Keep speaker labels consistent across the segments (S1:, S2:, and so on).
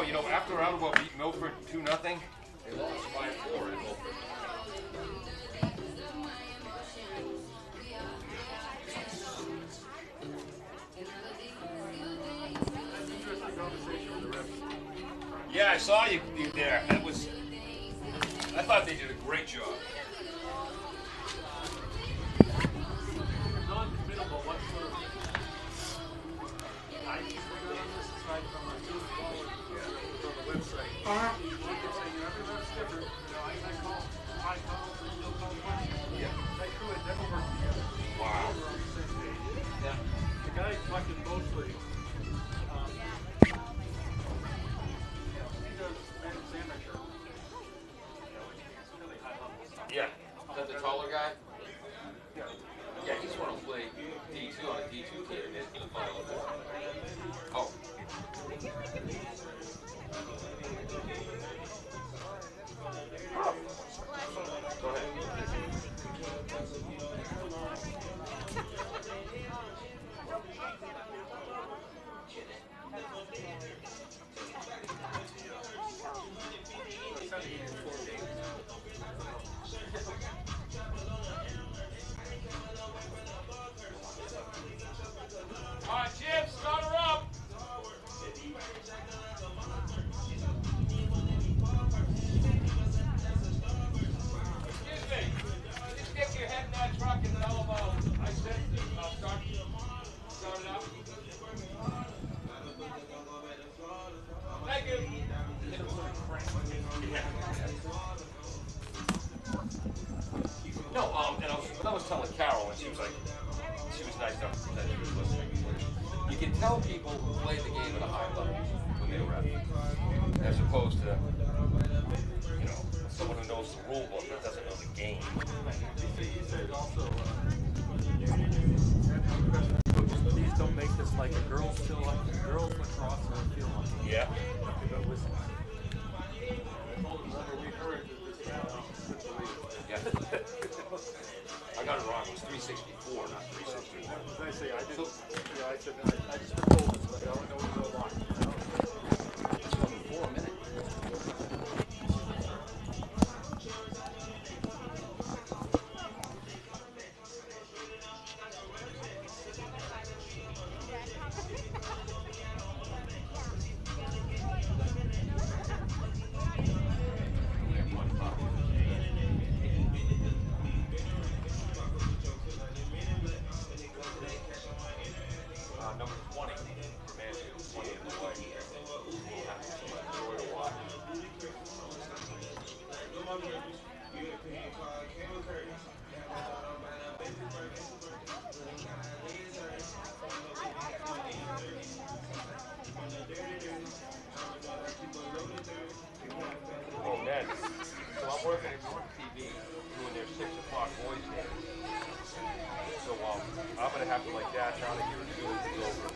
S1: you know, after Attleboro beat Milford 2-0, they lost 5-4 in Milford. Yeah, I saw you there. I thought they did a great job.
S2: Non-committable whatsoever. I used to go on this side from my two followers on the website. You can say, you know, every ref's different. You know, I call high calls and you'll call questions.
S1: Yeah.
S2: That crew had never worked together.
S1: Wow.
S2: They were on the same page.
S1: Yeah.
S2: The guy collected mostly. He does men's amateur. It's really high level stuff.
S1: Yeah. Is that the taller guy?
S2: Yeah.
S1: Yeah, he's want to play D2 on a D2 team in the final four. Oh. Go ahead. All right, Jim, start her up. Excuse me. Just get your head in that truck and tell them I said start it up. Thank you. No, and I was telling Carol, and she was nice enough that she was listening. You can tell people who play the game at a high level when they rep, as opposed to, you know, someone who knows the rule book but doesn't know the game.
S2: He said also, please don't make this like a girls' lacrosse or field hockey.
S1: Yeah. Yeah. I got it wrong. It was 364, not 361.
S2: I say I did. Yeah, I said I just been told this, but I don't know what to line.
S1: It's only 4 minutes. Number 20 for Mansfield, 20 in the white. We'll have some joy to watch. Oh, Ned. So I'm working at North TV doing their 6 o'clock boys game. So I'm going to have to dash out of here as soon as it's over.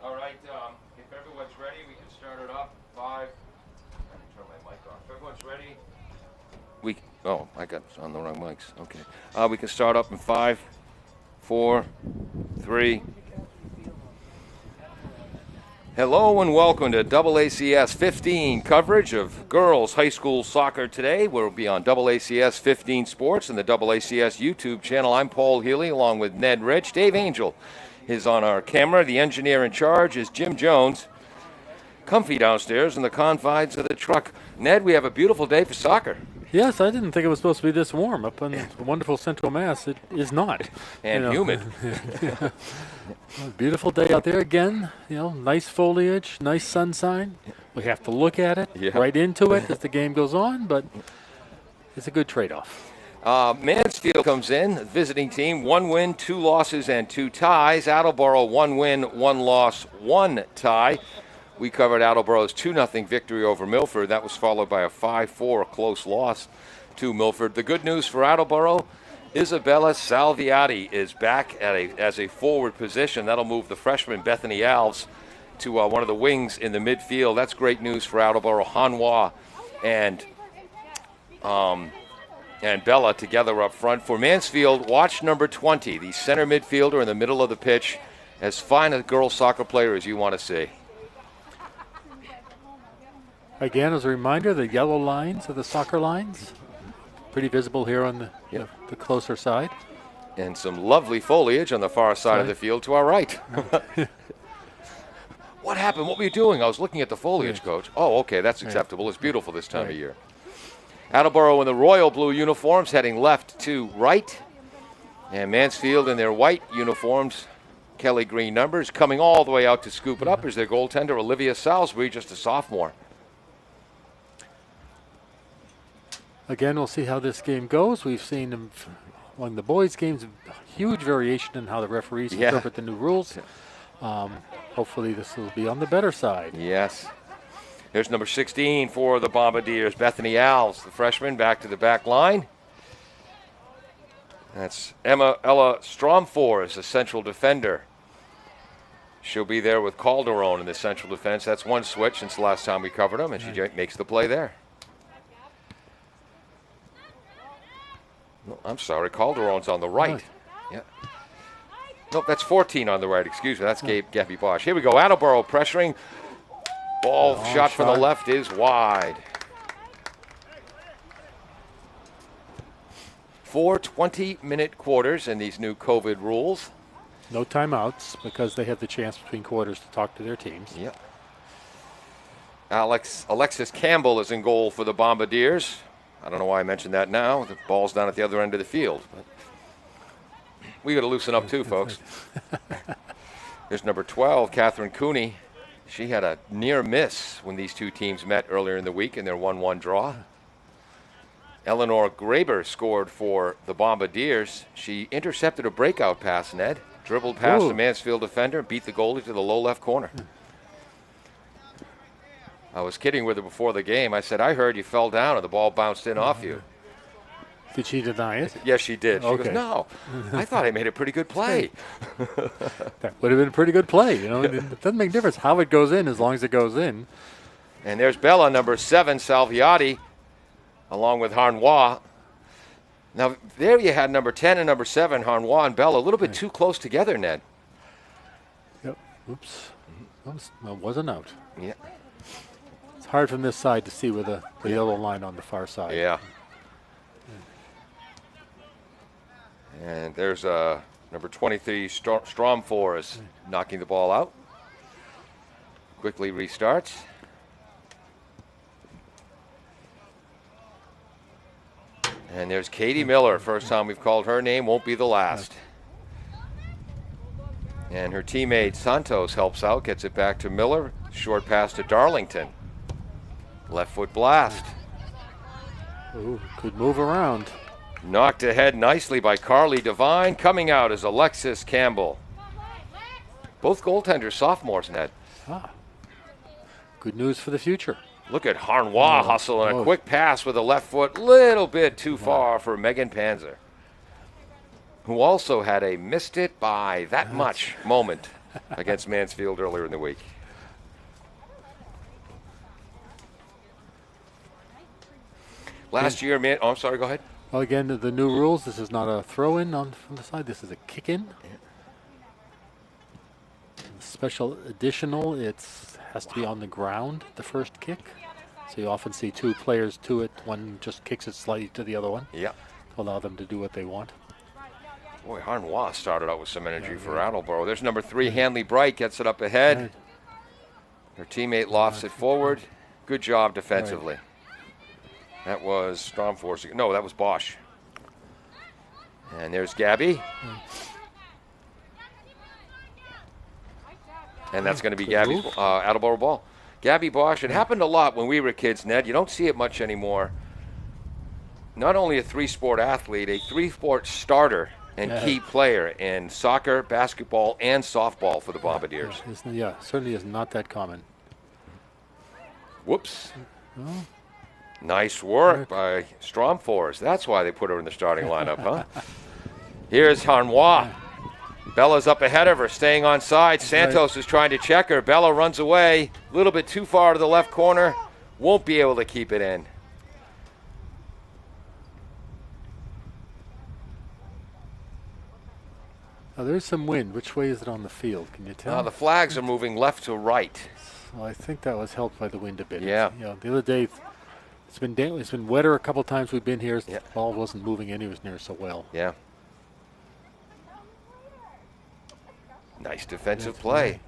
S1: All right, if everyone's ready, we can start it up. 5. I can turn my mic off. If everyone's ready. I got on the wrong mics. Okay. We can start up in 5, 4, 3. Hello and welcome to AACS 15 coverage of girls high school soccer today. We'll be on AACS 15 Sports and the AACS YouTube channel. I'm Paul Healy along with Ned Rich. Dave Angel is on our camera. The engineer in charge is Jim Jones. Comfy downstairs in the confines of the truck. Ned, we have a beautiful day for soccer.
S3: Yes, I didn't think it was supposed to be this warm up in wonderful Central Mass. It is not.
S1: And humid.
S3: Yeah. Beautiful day out there again. Nice foliage, nice sunshine. We have to look at it, right into it as the game goes on, but it's a good trade-off.
S1: Mansfield comes in, visiting team, 1 win, 2 losses, and 2 ties. Attleboro, 1 win, 1 loss, 1 tie. we covered Attleboro's 2-0 victory over Milford. That was followed by a 5-4 close loss to Milford. The good news for Attleboro, Isabella Salviati is back as a forward position. That'll move the freshman Bethany Alves to one of the wings in the midfield. That's great news for Attleboro. Hanwha and Bella together up front. For Mansfield, watch number 20, the center midfielder in the middle of the pitch. As fine a girls soccer player as you want to see.
S3: Again, as a reminder, the yellow lines are the soccer lines. Pretty visible here on the closer side.
S1: And some lovely foliage on the far side of the field to our right. What happened? What were you doing? I was looking at the foliage, Coach. Oh, okay, that's acceptable. It's beautiful this time of year. Attleboro in the royal blue uniforms heading left to right. And Mansfield in their white uniforms, Kelly green numbers, coming all the way out to scoop it up is their goaltender, Olivia Salisbury, just a sophomore.
S3: Again, we'll see how this game goes. We've seen among the boys' games, huge variation in how the referees interpret the new rules. Hopefully this will be on the better side.
S1: Yes. There's number 16 for the Bombardiers, Bethany Alves, the freshman, back to the back line. That's Ella Stromfors, the central defender. She'll be there with Calderon in the central defense. That's one switch since the last time we covered them, and she makes the play there. No, I'm sorry, Calderon's on the right. Yeah. Nope, that's 14 on the right. Excuse me, that's Gabby Bosch. Here we go, Attleboro pressuring. Ball shot from the left is wide. 4 20-minute quarters in these new COVID rules.
S3: No timeouts because they have the chance between quarters to talk to their teams.
S1: Yep. Alexis Campbell is in goal for the Bombardiers. I don't know why I mentioned that now. The ball's down at the other end of the field. But we got to loosen up too, folks. There's number 12, Catherine Cooney. She had a near miss when these two teams met earlier in the week in their 1-1 draw. Eleanor Graber scored for the Bombardiers. She intercepted a breakout pass, Ned. Dribbled past the Mansfield defender, beat the goalie to the low left corner. I was kidding with her before the game. I said, I heard you fell down and the ball bounced in off you.
S3: Did she deny it?
S1: Yes, she did. She goes, no, I thought I made a pretty good play.
S3: That would have been a pretty good play. You know, it doesn't make a difference how it goes in as long as it goes in.
S1: And there's Bella, number 7, Salviati, along with Hanwha. Now, there you had number 10 and number 7, Hanwha and Bella, a little bit too close together, Ned.
S3: Yep. Oops. That wasn't out.
S1: Yeah.
S3: It's hard from this side to see with the yellow line on the far side.
S1: Yeah. And there's number 23, Stromfors, knocking the ball out. Quickly restarts. And there's Katie Miller. First time we've called her name, won't be the last. And her teammate Santos helps out, gets it back to Miller. Short pass to Darlington. Left foot blast.
S3: Ooh, could move around.
S1: Knocked ahead nicely by Carly Devine. Coming out is Alexis Campbell. Both goaltenders sophomores, Ned.
S3: Good news for the future.
S1: Look at Hanwha hustle and a quick pass with a left foot. Little bit too far for Megan Panzer, who also had a missed it by that much moment against Mansfield earlier in the week. Last year, I'm sorry, go ahead.
S3: Well, again, the new rules, this is not a throw-in from the side. This is a kick-in. Special additional, it has to be on the ground, the first kick. So you often see two players to it. One just kicks it slightly to the other one.
S1: Yeah.
S3: To allow them to do what they want.
S1: Boy, Hanwha started out with some energy for Attleboro. There's number 3, Hanley Bright, gets it up ahead. Her teammate lofts it forward. Good job defensively. That was Stromfors. No, that was Bosch. And there's Gabby. And that's going to be Gabby's Attleboro ball. Gabby Bosch. It happened a lot when we were kids, Ned. You don't see it much anymore. Not only a 3-sport athlete, a 3-sport starter and key player in soccer, basketball, and softball for the Bombardiers.
S3: Yeah, certainly is not that common.
S1: Whoops. Nice work by Stromfors. That's why they put her in the starting lineup, huh? Here's Harnois. Bella's up ahead of her, staying on side. Santos is trying to check her. Bella runs away. A little bit too far to the left corner. Won't be able to keep it in.
S3: Now, there's some wind. Which way is it on the field? Can you tell?
S1: The flags are moving left to right.
S3: Well, I think that was helped by the wind a bit.
S1: Yeah.
S3: The other day, it's been wetter a couple times we've been here.
S1: Yeah.
S3: The ball wasn't moving anywhere near so well.
S1: Yeah. Nice defensive play.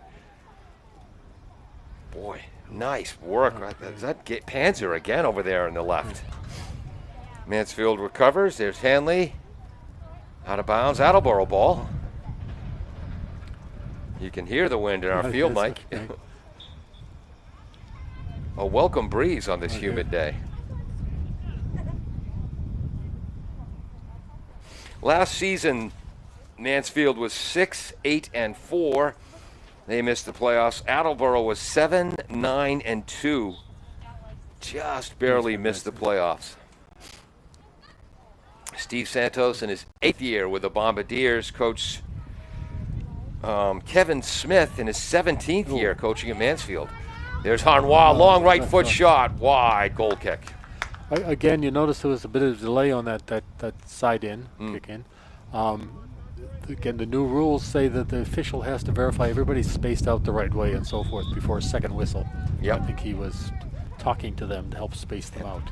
S1: Boy, nice work. Is that Panzer again over there on the left? Mansfield recovers. There's Hanley. Out of bounds. Attleboro ball. You can hear the wind in our field, Mike. A welcome breeze on this humid day. Last season, Mansfield was 6-8-4. They missed the playoffs. Attleboro was 7-9-2. Just barely missed the playoffs. Steve Santos in his 8th year with the Bombardiers. Coach Kevin Smith in his 17th year coaching at Mansfield. There's Harnois, long right foot shot, wide goal kick.
S3: Again, you notice there was a bit of delay on that side in kick in. Again, the new rules say that the official has to verify everybody's spaced out the right way and so forth before a second whistle.
S1: Yep.
S3: I think he was talking to them to help space them out.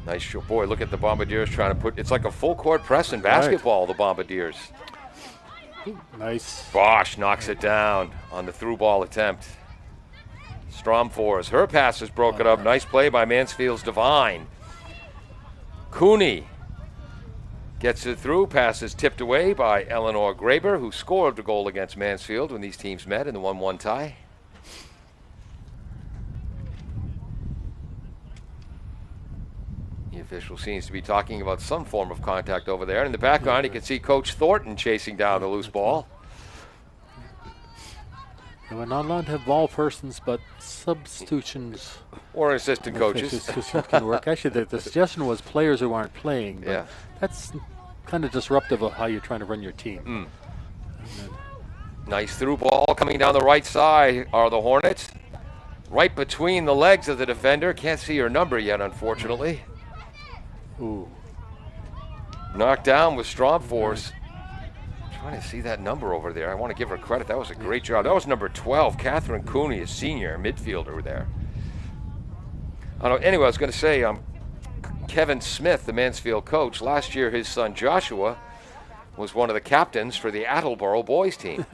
S1: Nice show. Boy, look at the Bombardiers trying to put, it's like a full court press in basketball, the Bombardiers.
S3: Nice.
S1: Bosch knocks it down on the through ball attempt. Stromfors, her pass is broken up. Nice play by Mansfield's Divine. Cooney gets it through. Pass is tipped away by Eleanor Graber, who scored the goal against Mansfield when these teams met in the 1-1 tie. The official seems to be talking about some form of contact over there. In the background, you can see Coach Thornton chasing down the loose ball.
S3: And we're not allowed to have ball persons, but substitutions
S1: or assistant coaches
S3: can work. Actually, the suggestion was players who aren't playing. But
S1: yeah,
S3: that's kind of disruptive of how you're trying to run your team.
S1: Nice through ball coming down the right side are the Hornets. Right between the legs of the defender. Can't see her number yet, unfortunately.
S3: Ooh.
S1: Knocked down with Stromfors. Trying to see that number over there. I want to give her credit. That was a great job. That was number 12, Catherine Cooney, a senior midfielder there. Anyway, I was going to say, Kevin Smith, the Mansfield coach, last year his son Joshua was one of the captains for the Attleboro boys team.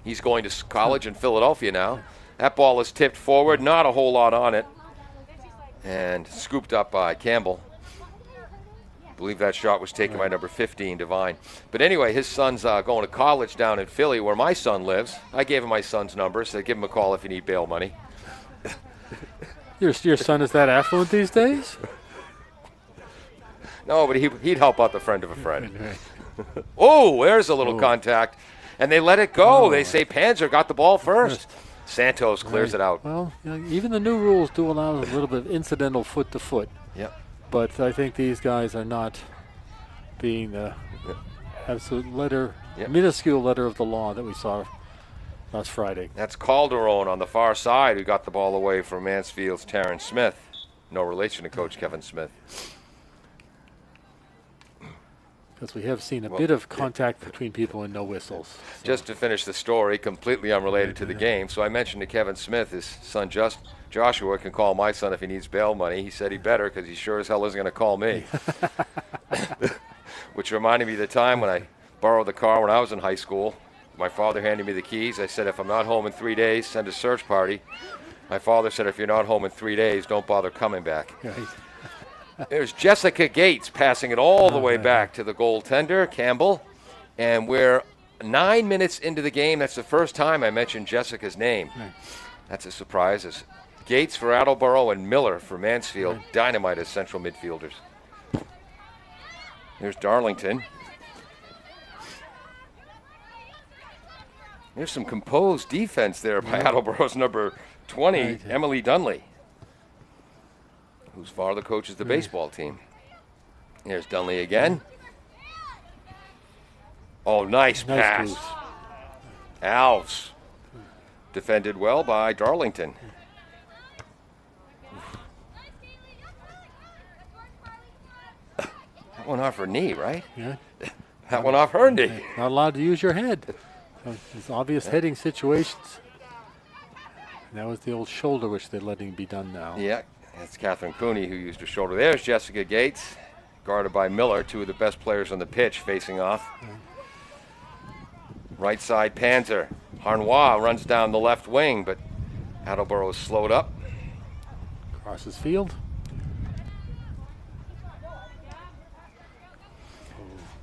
S1: He's going to college in Philadelphia now. That ball is tipped forward, not a whole lot on it, and scooped up by Campbell. I believe that shot was taken by number 15, Divine. But anyway, his son's going to college down in Philly, where my son lives. I gave him my son's number, so give him a call if you need bail money.
S3: Your son is that affluent these days?
S1: No, but he'd help out the friend of a friend. Oh, there's a little contact. And they let it go. They say Panzer got the ball first. Santos clears it out.
S3: Well, even the new rules do allow a little bit of incidental foot-to-foot.
S1: Yep.
S3: But I think these guys are not being the absolute minuscule letter of the law that we saw last Friday.
S1: That's Calderon on the far side who got the ball away from Mansfield's Taryn Smith. No relation to Coach Kevin Smith.
S3: Because we have seen a bit of contact between people and no whistles. So.
S1: Just to finish the story, completely unrelated to the game. So I mentioned to Kevin Smith, his son Joshua can call my son if he needs bail money. He said he better because he sure as hell isn't going to call me. Which reminded me of the time when I borrowed the car when I was in high school. My father handed me the keys. I said, if I'm not home in 3 days, send a search party. My father said, if you're not home in 3 days, don't bother coming back.
S3: Right.
S1: There's Jessica Gates passing it all the way back to the goaltender, Campbell. And we're 9 minutes into the game. That's the first time I mentioned Jessica's name.
S3: Right.
S1: That's a surprise. It's Gates for Attleboro and Miller for Mansfield. Right. Dynamite as central midfielders. There's Darlington. There's some composed defense there by Attleboro's number 20,
S3: Right.
S1: Emily Dunley, whose father coaches the baseball team. There's Dunley again. Oh, nice pass.
S3: Boost.
S1: Alves. Defended well by Darlington. That one off her knee, right?
S3: Yeah.
S1: That one off her knee.
S3: Not allowed to use your head. It's obvious heading situations. And that was the old shoulder, which they're letting be done now.
S1: Yeah, that's Catherine Cooney who used her shoulder. There's Jessica Gates, guarded by Miller, two of the best players on the pitch facing off. Right side, Panzer. Harnois runs down the left wing, but Attleboro is slowed up.
S3: Crosses field.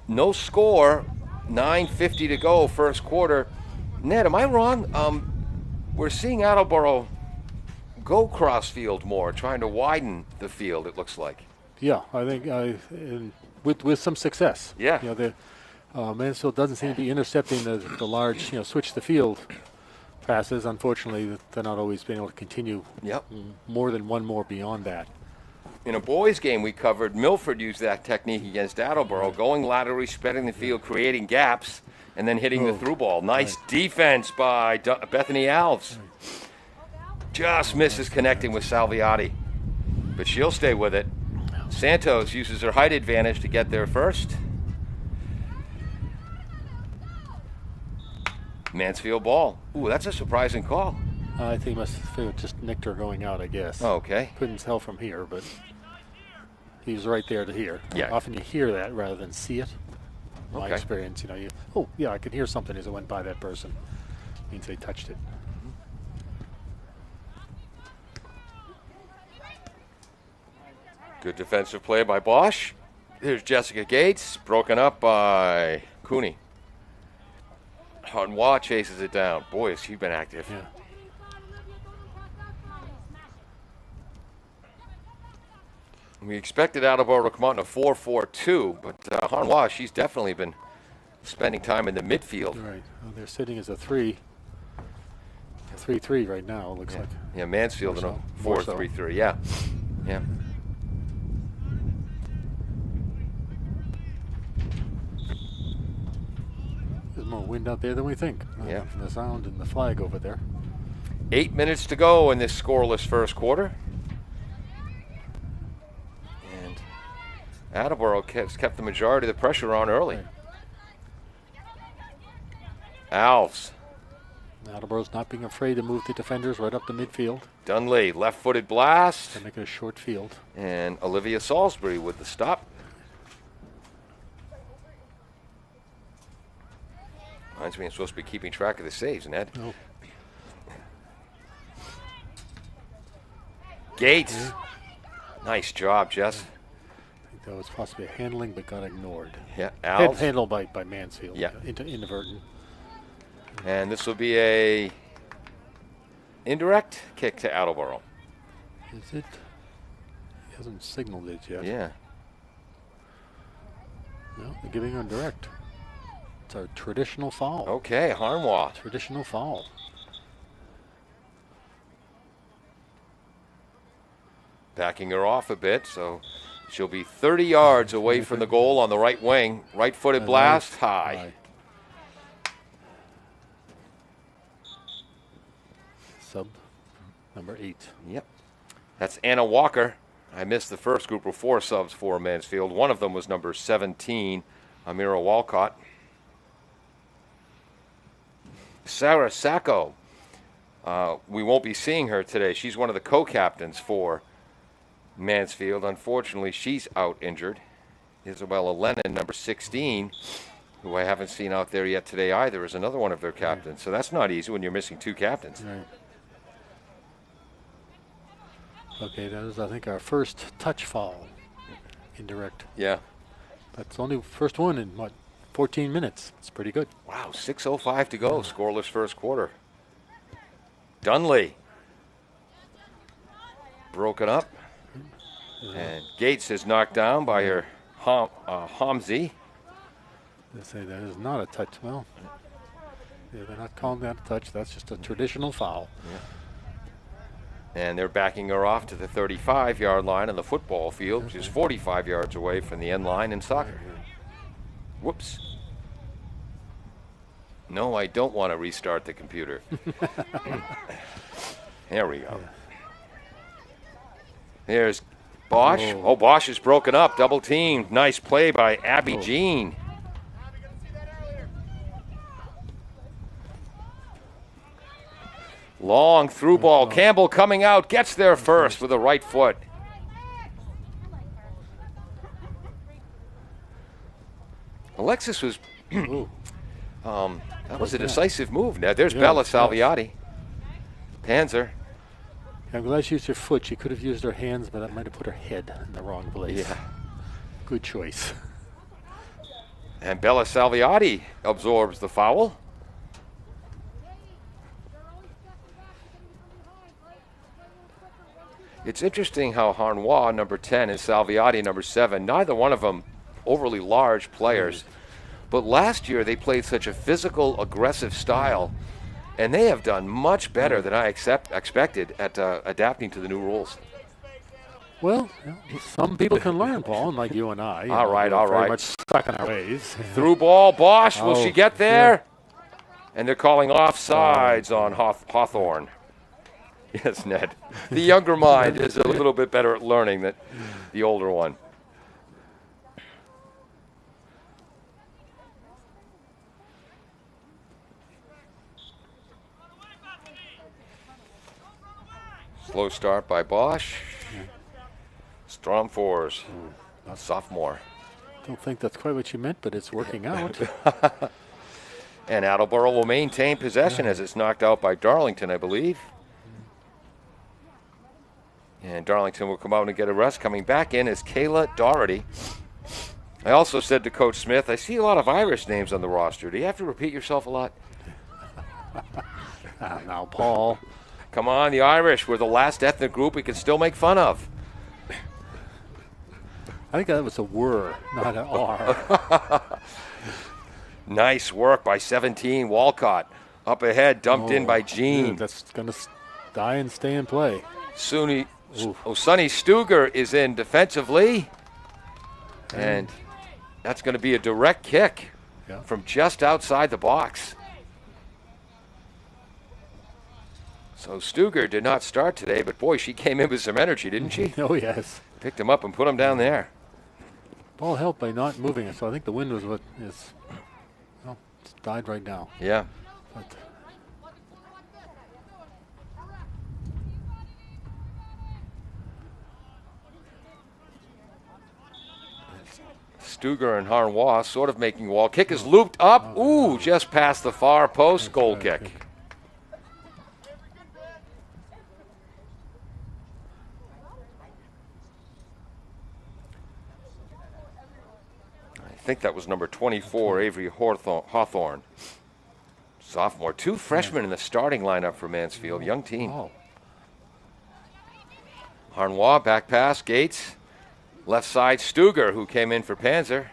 S1: No score, 9:50 to go, first quarter. Ned, am I wrong? We're seeing Attleboro go cross field more, trying to widen the field, it looks like.
S3: Yeah, I think with some success.
S1: Yeah.
S3: You know, the Mansfield doesn't seem to be intercepting the large, switch the field passes. Unfortunately, they're not always being able to continue more than one more beyond that.
S1: In a boys' game we covered, Milford used that technique against Attleboro, going laterally, spreading the field, creating gaps, and then hitting the through ball. Nice defense by Bethany Alves. Just misses connecting with Salviati, but she'll stay with it. Santos uses her height advantage to get there first. Mansfield ball. Ooh, that's a surprising call.
S3: I think he must have just nicked her going out, I guess.
S1: Oh, okay.
S3: Couldn't tell from here, but he was right there to hear.
S1: Yeah.
S3: Often you hear that rather than see it. In my
S1: Okay.
S3: experience, I could hear something as it went by that person. Means they touched it.
S1: Good defensive play by Bosch. Here's Jessica Gates, broken up by Cooney. Harnois chases it down. Boy, has she been active.
S3: Yeah.
S1: We expected Attleboro to come out in a 4-4-2, but Harnois, she's definitely been spending time in the midfield.
S3: Right. Well, they're sitting as a 3-3 right now, it looks like.
S1: Yeah, Mansfield in a
S3: More so.
S1: 4-3-3. Yeah. Yeah.
S3: There's more wind out there than we think.
S1: Yeah.
S3: The sound and the flag over there.
S1: 8 minutes to go in this scoreless first quarter. And Attleboro has kept the majority of the pressure on early.
S3: Right.
S1: Alves.
S3: Attleboro's not being afraid to move the defenders right up the midfield.
S1: Dunley, left-footed blast.
S3: To make it a short field.
S1: And Olivia Salisbury with the stop. Reminds me I'm supposed to be keeping track of the saves, Ned.
S3: Oh.
S1: Gates. Nice job, Jess.
S3: I think that was possibly a handling, but got ignored.
S1: Yeah, Alves.
S3: Handled by Mansfield.
S1: Yeah.
S3: Inadvertent.
S1: And this will be a indirect kick to Attleboro.
S3: Is it? He hasn't signaled it yet.
S1: Yeah.
S3: No, they're giving him direct. It's our traditional foul.
S1: Okay, Harnois.
S3: Traditional foul.
S1: Backing her off a bit, so she'll be 30 yards away from the goal on the right wing. Right-footed blast, high.
S3: Sub number 8.
S1: Yep. That's Anna Walker. I missed the first group of 4 subs for Mansfield. One of them was number 17, Amira Walcott. Sarah Sacco. We won't be seeing her today. She's one of the co-captains for Mansfield. Unfortunately, she's out injured. Isabella Lennon, number 16, who I haven't seen out there yet today either, is another one of their captains. So that's not easy when you're missing 2 captains.
S3: Right. Okay, that is, I think, our first touch foul. Indirect.
S1: Yeah.
S3: That's only first one in, 14 minutes. It's pretty good.
S1: Wow, 6:05 to go. Scoreless first quarter. Dunley. Broken up. And Gates is knocked down by her Hamzi.
S3: They say that is not a touch. Well, yeah, they're not calling that a touch. That's just a traditional foul.
S1: Yeah. And they're backing her off to the 35-yard line on the football field, which is 45 yards away from the end line in soccer. Whoops. No, I don't want to restart the computer. There we go. There's Bosch. Oh, Bosch is broken up. Double teamed. Nice play by Abby Jean. Long through ball. Campbell coming out. Gets there first with the right foot. Alexis was... that was a decisive move. Now, there's Bella Salviati. Panzer.
S3: I'm glad she used her foot. She could have used her hands, but that might have put her head in the wrong place.
S1: Yeah.
S3: Good choice.
S1: And Bella Salviati absorbs the foul. It's interesting how Harnois, number 10, and Salviati, number 7, neither one of them overly large players. But last year they played such a physical, aggressive style, and they have done much better than I expected at adapting to the new rules.
S3: Well, some people can learn, Paul, unlike you and I.
S1: All right.
S3: Very much stuck in our ways.
S1: Through ball, Bosch, will she get there? And they're calling offsides on Hawthorne. Yes, Ned. The younger mind is a little bit better at learning than the older one. Slow start by Bosch. Strong fours. Sophomore.
S3: Don't think that's quite what you meant, but it's working out.
S1: And Attleboro will maintain possession as it's knocked out by Darlington, I believe. And Darlington will come out and get a rest. Coming back in is Kayla Doherty. I also said to Coach Smith, I see a lot of Irish names on the roster. Do you have to repeat yourself a lot?
S3: Now, Paul.
S1: Come on, the Irish. We're the last ethnic group we can still make fun of.
S3: I think that was a whir, not an R.
S1: Nice work by 17. Walcott up ahead, dumped in by Jean.
S3: Dude, that's going to die and stay in play.
S1: Sonny Stuger is in defensively. And that's going to be a direct kick from just outside the box. So Stuger did not start today, but boy, she came in with some energy, didn't she?
S3: Oh, yes.
S1: Picked him up and put him down there.
S3: Ball helped by not moving it, so I think the wind was what is. Well, it's died right now.
S1: Yeah.
S3: But
S1: Stuger and Harnois sort of making wall. Kick is looped up. Ooh, just past the far post. Goal kick. I think that was number 24, Avery Hawthorne. Sophomore. 2 freshmen in the starting lineup for Mansfield. Young team. Harnois, back pass, Gates. Left side, Stuger, who came in for Panzer.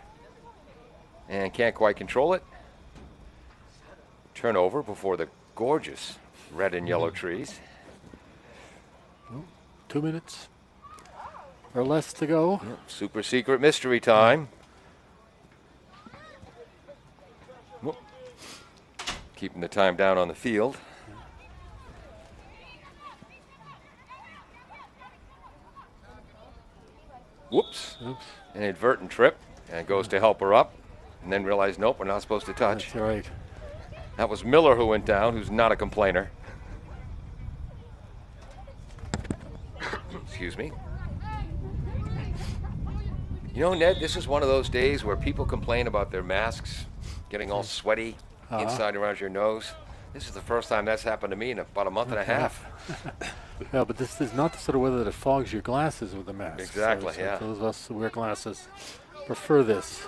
S1: And can't quite control it. Turnover before the gorgeous red and yellow trees.
S3: 2 minutes or less to go.
S1: Super secret mystery time. Keeping the time down on the field. Whoops. An inadvertent trip, and goes to help her up, and then realized, nope, we're not supposed to touch.
S3: That's right.
S1: That was Miller who went down, who's not a complainer. Excuse me. You know, Ned, this is one of those days where people complain about their masks getting all sweaty inside around your nose. This is the first time that's happened to me in about a month and a half.
S3: Yeah, but this is not the sort of weather that fogs your glasses with a mask.
S1: Exactly,
S3: so
S1: yeah.
S3: Those of us who wear glasses prefer this.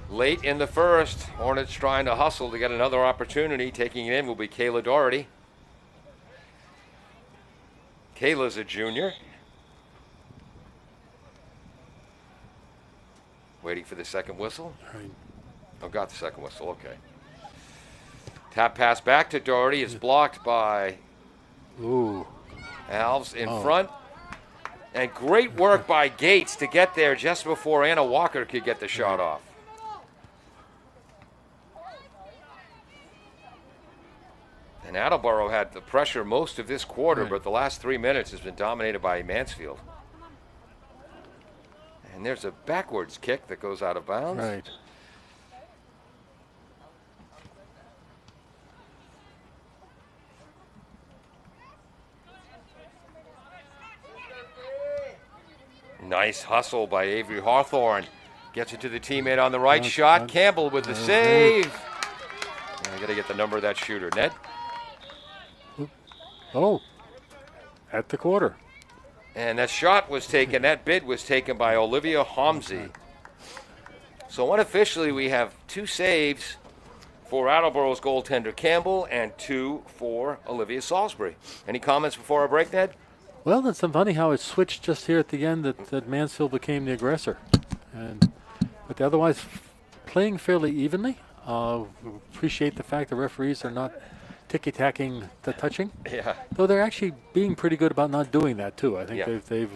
S1: Late in the first, Hornets trying to hustle to get another opportunity. Taking it in will be Kayla Doherty. Kayla's a junior. Waiting for the second whistle.
S3: Right.
S1: Oh, got the second whistle, okay. Tap pass back to Doherty is blocked by Alves in front. And great work by Gates to get there just before Anna Walker could get the shot off. And Attleboro had the pressure most of this quarter, but the last 3 minutes has been dominated by Mansfield. And there's a backwards kick that goes out of bounds.
S3: Right.
S1: Nice hustle by Avery Hawthorne. Gets it to the teammate on the right shot. Campbell with the save. I got to get the number of that shooter. Ned?
S3: Oh, at the quarter.
S1: And that shot was taken, that bid was taken by Olivia Homsey. So unofficially, we have 2 saves for Attleboro's goaltender Campbell and 2 for Olivia Salisbury. Any comments before our break, Ned?
S3: Well, it's funny how it switched just here at the end that Mansfield became the aggressor. But otherwise, playing fairly evenly. Appreciate the fact the referees are not ticky-tacking the touching.
S1: Yeah.
S3: Though they're actually being pretty good about not doing that, too. I think they've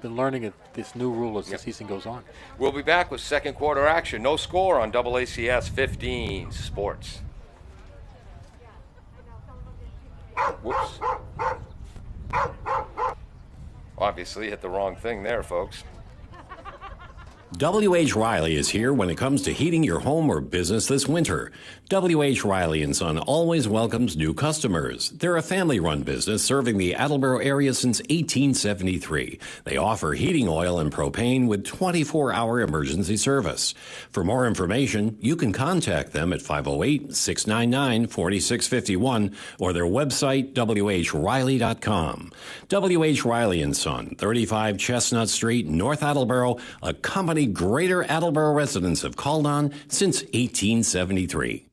S3: been learning this new rule as the season goes on.
S1: We'll be back with second quarter action. No score on AACS 15 Sports. Whoops. Obviously hit the wrong thing there, folks.
S4: W.H. Riley is here when it comes to heating your home or business this winter. W.H. Riley & Son always welcomes new customers. They're a family-run business serving the Attleboro area since 1873. They offer heating oil and propane with 24-hour emergency service. For more information, you can contact them at 508-699-4651 or their website, whriley.com. W.H. Riley & Son, 35 Chestnut Street, North Attleboro, a company Greater Attleboro residents have called on since 1873.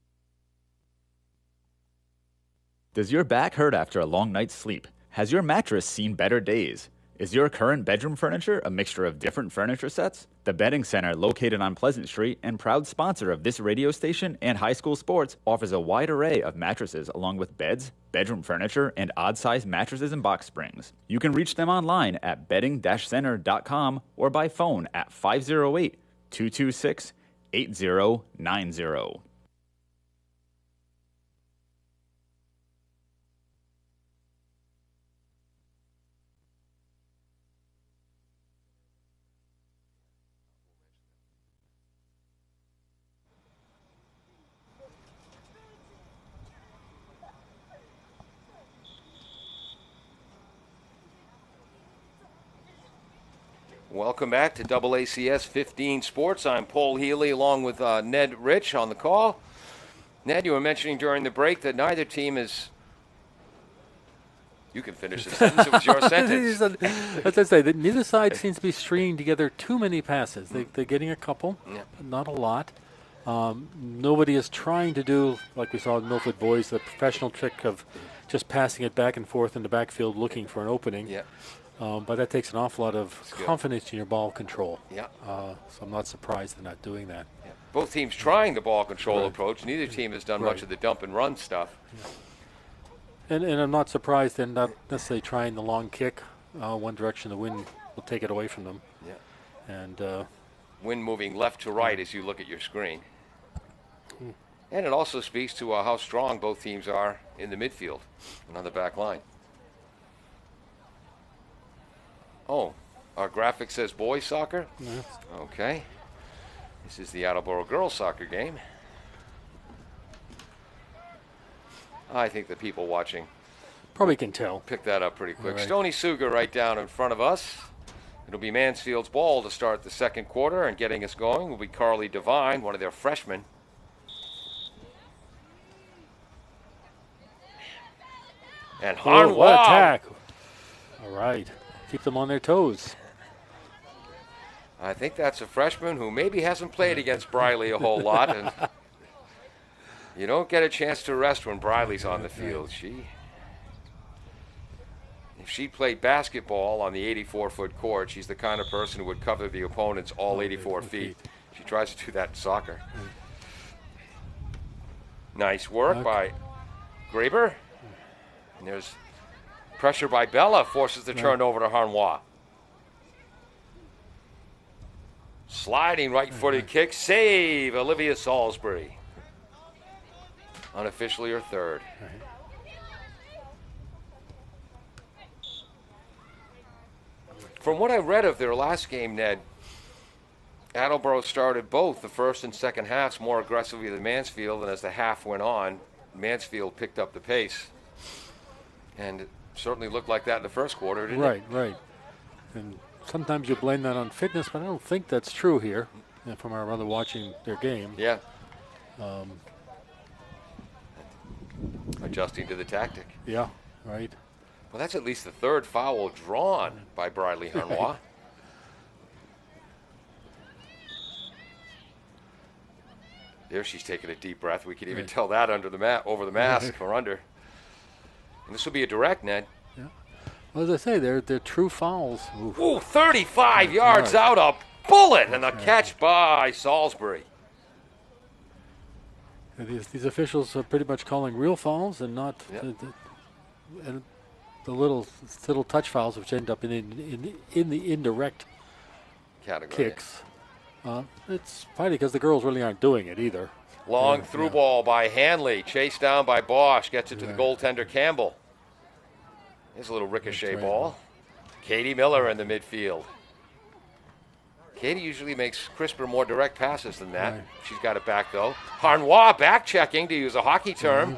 S5: Does your back hurt after a long night's sleep? Has your mattress seen better days? Is your current bedroom furniture a mixture of different furniture sets? The Bedding Center, located on Pleasant Street and proud sponsor of this radio station and high school sports, offers a wide array of mattresses along with beds, bedroom furniture, and odd-sized mattresses and box springs. You can reach them online at bedding-center.com or by phone at 508-226-8090.
S1: Welcome back to AACS 15 Sports. I'm Paul Healy along with Ned Rich on the call. Ned, you were mentioning during the break that neither team is... You can finish the sentence. It was your sentence.
S3: As I say, neither side seems to be stringing together too many passes. They're getting a couple, but not a lot. Nobody is trying to do, like we saw in Milford Boys, the professional trick of just passing it back and forth in the backfield looking for an opening.
S1: Yeah.
S3: But that takes an awful lot of confidence in your ball control.
S1: Yeah.
S3: So I'm not surprised they're not doing that.
S1: Yeah. Both teams trying the ball control approach. Neither team has done much of the dump and run stuff.
S3: Yeah. And I'm not surprised they're not necessarily trying the long kick. One direction, the wind will take it away from them.
S1: Yeah.
S3: And
S1: wind moving left to right as you look at your screen. And it also speaks to how strong both teams are in the midfield and on the back line. Oh, our graphic says boys soccer?
S3: Yes.
S1: Okay. This is the Attleboro girls soccer game. I think the people watching
S3: probably can tell.
S1: Pick that up pretty quick.
S3: Right.
S1: Stony Sugar right down in front of us. It'll be Mansfield's ball to start the second quarter, and getting us going will be Carly Devine, one of their freshmen. And
S3: what attack. All right. Keep them on their toes.
S1: I think that's a freshman who maybe hasn't played against Briley a whole lot. And you don't get a chance to rest when Briley's on the field. If she played basketball on the 84-foot court, she's the kind of person who would cover the opponents all 84 feet. She tries to do that in soccer. Nice work by Graber. And there's Pressure by Bella forces the turnover to Harnois. Sliding right-footed kick, save, Olivia Salisbury. Unofficially her third. From what I read of their last game, Ned, Attleboro started both the first and second halves more aggressively than Mansfield, and as the half went on, Mansfield picked up the pace. And it certainly looked like that in the first quarter, didn't it?
S3: Right. And sometimes you blame that on fitness, but I don't think that's true here from our brother watching their game.
S1: Yeah. Adjusting to the tactic.
S3: Yeah, right.
S1: Well, that's at least the third foul drawn by Briley Harnois. There she's taking a deep breath. We could even tell that over the mask or under. And this will be a direct, Ned.
S3: Yeah. Well, as I say, they're true fouls.
S1: Ooh, 35 yards out, a bullet, and a catch by Salisbury.
S3: These officials are pretty much calling real fouls and not the little touch fouls, which end up in the indirect
S1: category.
S3: Kicks. It's probably because the girls really aren't doing it either.
S1: Long through ball by Hanley, chased down by Bosch, gets it to the goaltender Campbell. Here's a little ricochet ball. Katie Miller in the midfield. Katie usually makes crisper, more direct passes than that.
S3: Right.
S1: She's got it back, though. Harnois back checking, to use a hockey term.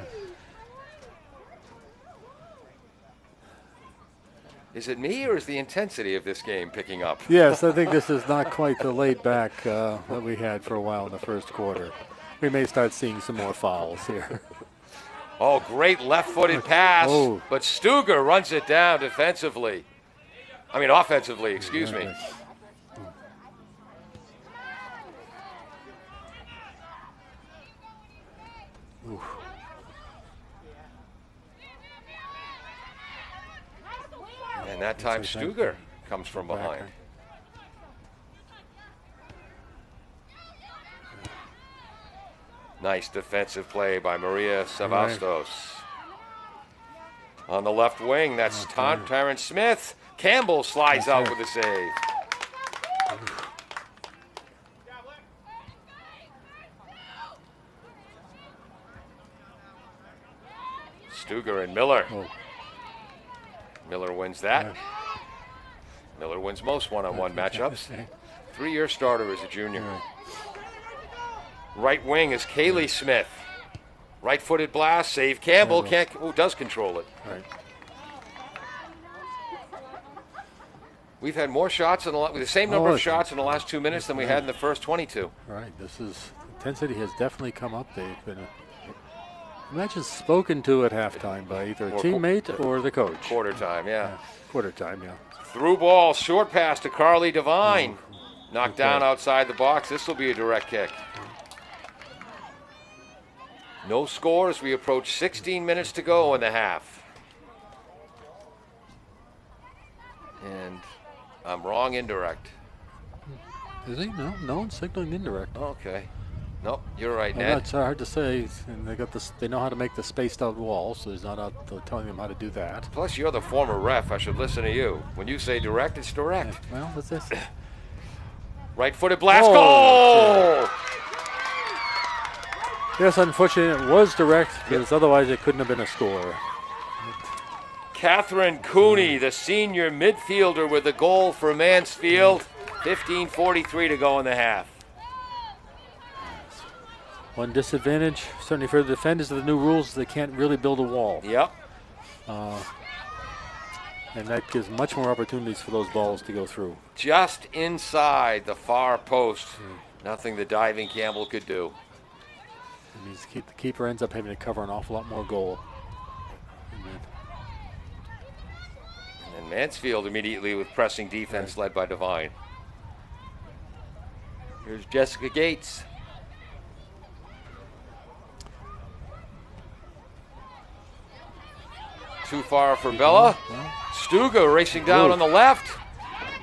S1: Is it me, or is the intensity of this game picking up?
S3: Yes, I think this is not quite the laid back that we had for a while in the first quarter. We may start seeing some more fouls here.
S1: Oh, great left-footed pass,
S3: Oh.
S1: but Stuger runs it down defensively. I mean, offensively, excuse me.
S3: Oof.
S1: And that time Stuger comes from behind. Nice defensive play by Maria Savastos. On the left wing, that's Taryn Smith. Campbell slides out with a save. Stuger and Miller. Miller wins that. Miller wins most one-on-one matchups. 3-year starter as a junior. Right wing is Kaylee Smith. Right-footed blast, save Campbell. Does control it.
S3: Right.
S1: We've had more shots with the same number of shots in the last 2 minutes than we had in the first 22.
S3: Right. Intensity has definitely come up. They've been imagine spoken to at halftime by either a teammate or the coach.
S1: Quarter time, yeah.
S3: Quarter time, yeah.
S1: Through ball, short pass to Carly Devine. Knocked down outside the box. This will be a direct kick. No score as we approach 16 minutes to go in the half. And I'm wrong, indirect.
S3: Is he? No, no one's signaling indirect.
S1: Okay. Nope, you're right,
S3: Well,
S1: Ned.
S3: that's hard to say. And they got this. They know how to make the spaced out wall, so he's not out telling them how to do that.
S1: Plus, you're the former ref. I should listen to you. When you say direct, it's direct.
S3: Well, what's this?
S1: Right-footed blast, goal!
S3: Yes, unfortunately, it was direct because otherwise it couldn't have been a score.
S1: Catherine Cooney, the senior midfielder, with the goal for Mansfield. 15:43 to go in the half.
S3: One disadvantage, certainly for the defenders of the new rules, they can't really build a wall.
S1: Yep.
S3: And that gives much more opportunities for those balls to go through.
S1: Just inside the far post. Nothing the diving Campbell could do.
S3: It means the keeper ends up having to cover an awful lot more goal.
S1: And Mansfield immediately with pressing defense led by Devine. Here's Jessica Gates. Too far for Bella. Stuga racing down on the left.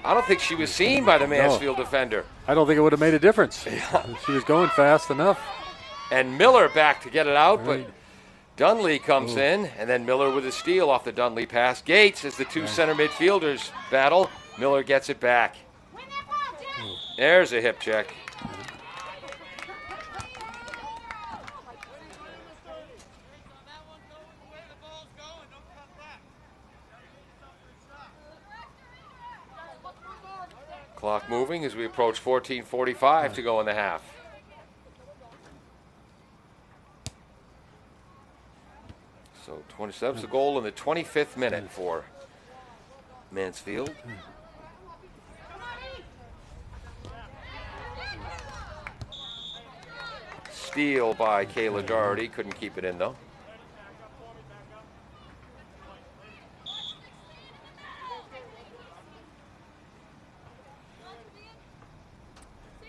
S1: I don't think she was seen by the Mansfield defender.
S3: I don't think it would have made a difference. She was going fast enough.
S1: And Miller back to get it out, but Dunley comes in, and then Miller with a steal off the Dunley pass. Gates, as the two center midfielders battle, Miller gets it back. There's a hip check. Clock moving as we approach 14:45 to go in the half. So 27's the goal in the 25th minute for Mansfield. Steal by Kayla Doherty. Couldn't keep it in, though.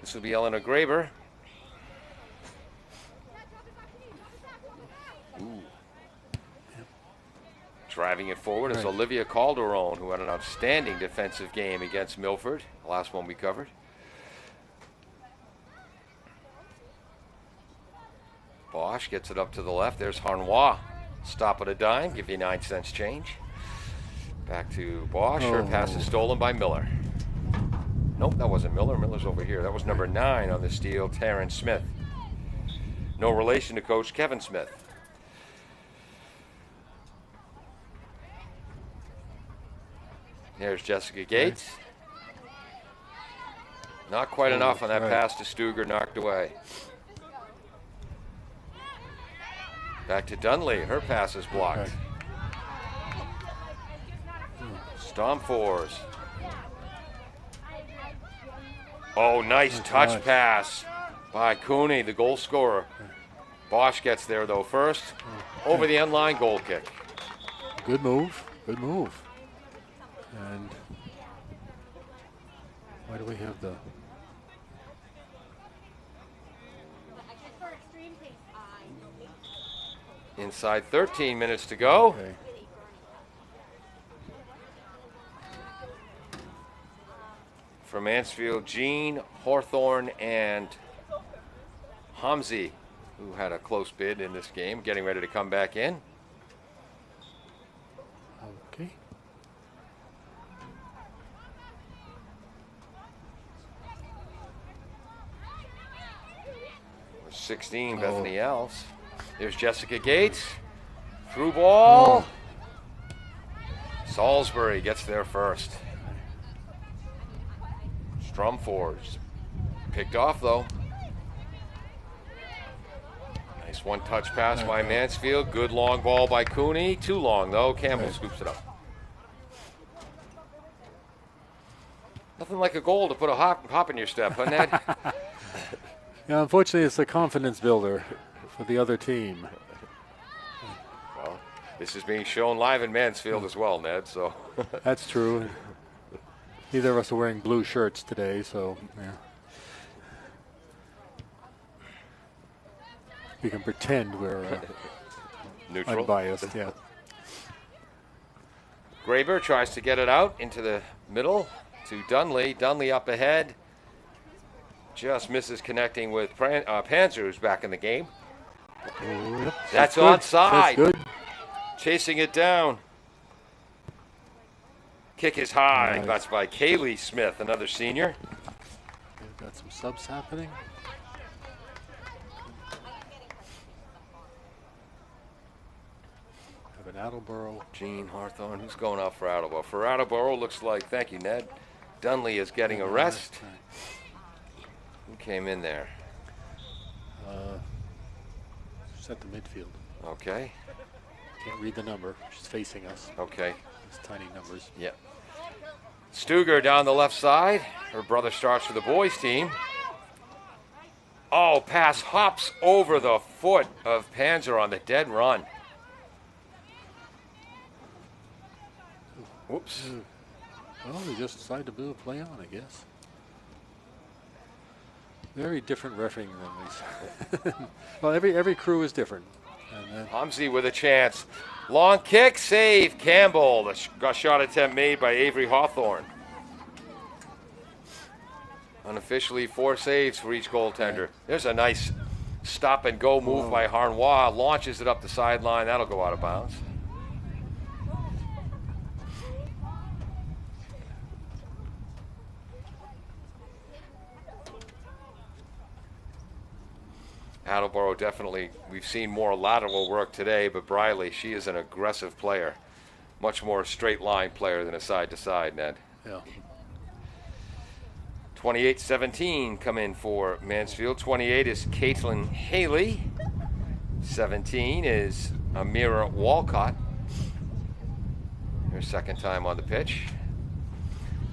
S1: This will be Eleanor Graber. Ooh. Driving it forward is Olivia Calderon, who had an outstanding defensive game against Milford, the last one we covered. Bosch gets it up to the left. There's Harnois. Stop at a dime, give you 9 cents change. Back to Bosch. Her pass is stolen by Miller. Nope, that wasn't Miller. Miller's over here. That was number 9 on the steal, Taryn Smith. No relation to Coach Kevin Smith. There's Jessica Gates. Not quite enough on that pass to Stuger, knocked away. Back to Dunley. Her pass is blocked. Stomfors. Oh, nice touch pass by Cooney, the goal scorer. Bosch gets there, though, first. Over the end line, goal kick.
S3: Good move. Good move. And why do we have the...
S1: Inside 13 minutes to go.
S3: Okay.
S1: For Mansfield, Jean, Hawthorne, and Hamzi, who had a close bid in this game, getting ready to come back in.
S3: Okay.
S1: With 16, Bethany Ells. There's Jessica Gates. Through ball. Salisbury gets there first. Strumfors. Picked off, though. Nice one-touch pass by Mansfield. Good long ball by Cooney. Too long, though. Campbell scoops it up. Nothing like a goal to put a hop in your step, huh, Ned?
S3: Yeah, unfortunately, it's a confidence builder for the other team.
S1: Well, this is being shown live in Mansfield as well, Ned, so.
S3: That's true. Neither of us are wearing blue shirts today, so yeah. We can pretend we're
S1: neutral,
S3: unbiased. Yeah.
S1: Graber tries to get it out into the middle to Dunley. Dunley up ahead. Just misses connecting with Panzer, who's back in the game. That's onside.
S3: That's good.
S1: Chasing it down. Kick is high.
S3: Nice.
S1: That's by Kaylee Smith, another senior.
S3: We've got some subs happening. Have an Attleboro.
S1: Jean Hawthorne, who's going out for Attleboro? For Attleboro, looks like, thank you, Ned. Dunley is getting a rest. Who came in there?
S3: She's at the midfield.
S1: Okay.
S3: Can't read the number. She's facing us.
S1: Okay.
S3: It's tiny numbers.
S1: Yep. Stuger down the left side. Her brother starts for the boys team. Oh, pass hops over the foot of Panzer on the dead run. Whoops.
S3: Well, they just decided to do a play on, I guess. Very different reffing than these. Well, every crew is different.
S1: Hamzi with a chance. Long kick, save. Campbell. The shot attempt made by Avery Hawthorne. Unofficially 4 saves for each goaltender. There's a nice stop-and-go move by Harnois. Launches it up the sideline. That'll go out of bounds. Attleboro definitely, we've seen more lateral work today, but Briley, she is an aggressive player. Much more straight line player than a side-to-side, Ned.
S3: Yeah.
S1: 28-17 come in for Mansfield. 28 is Caitlin Haley. 17 is Amira Walcott. Her second time on the pitch.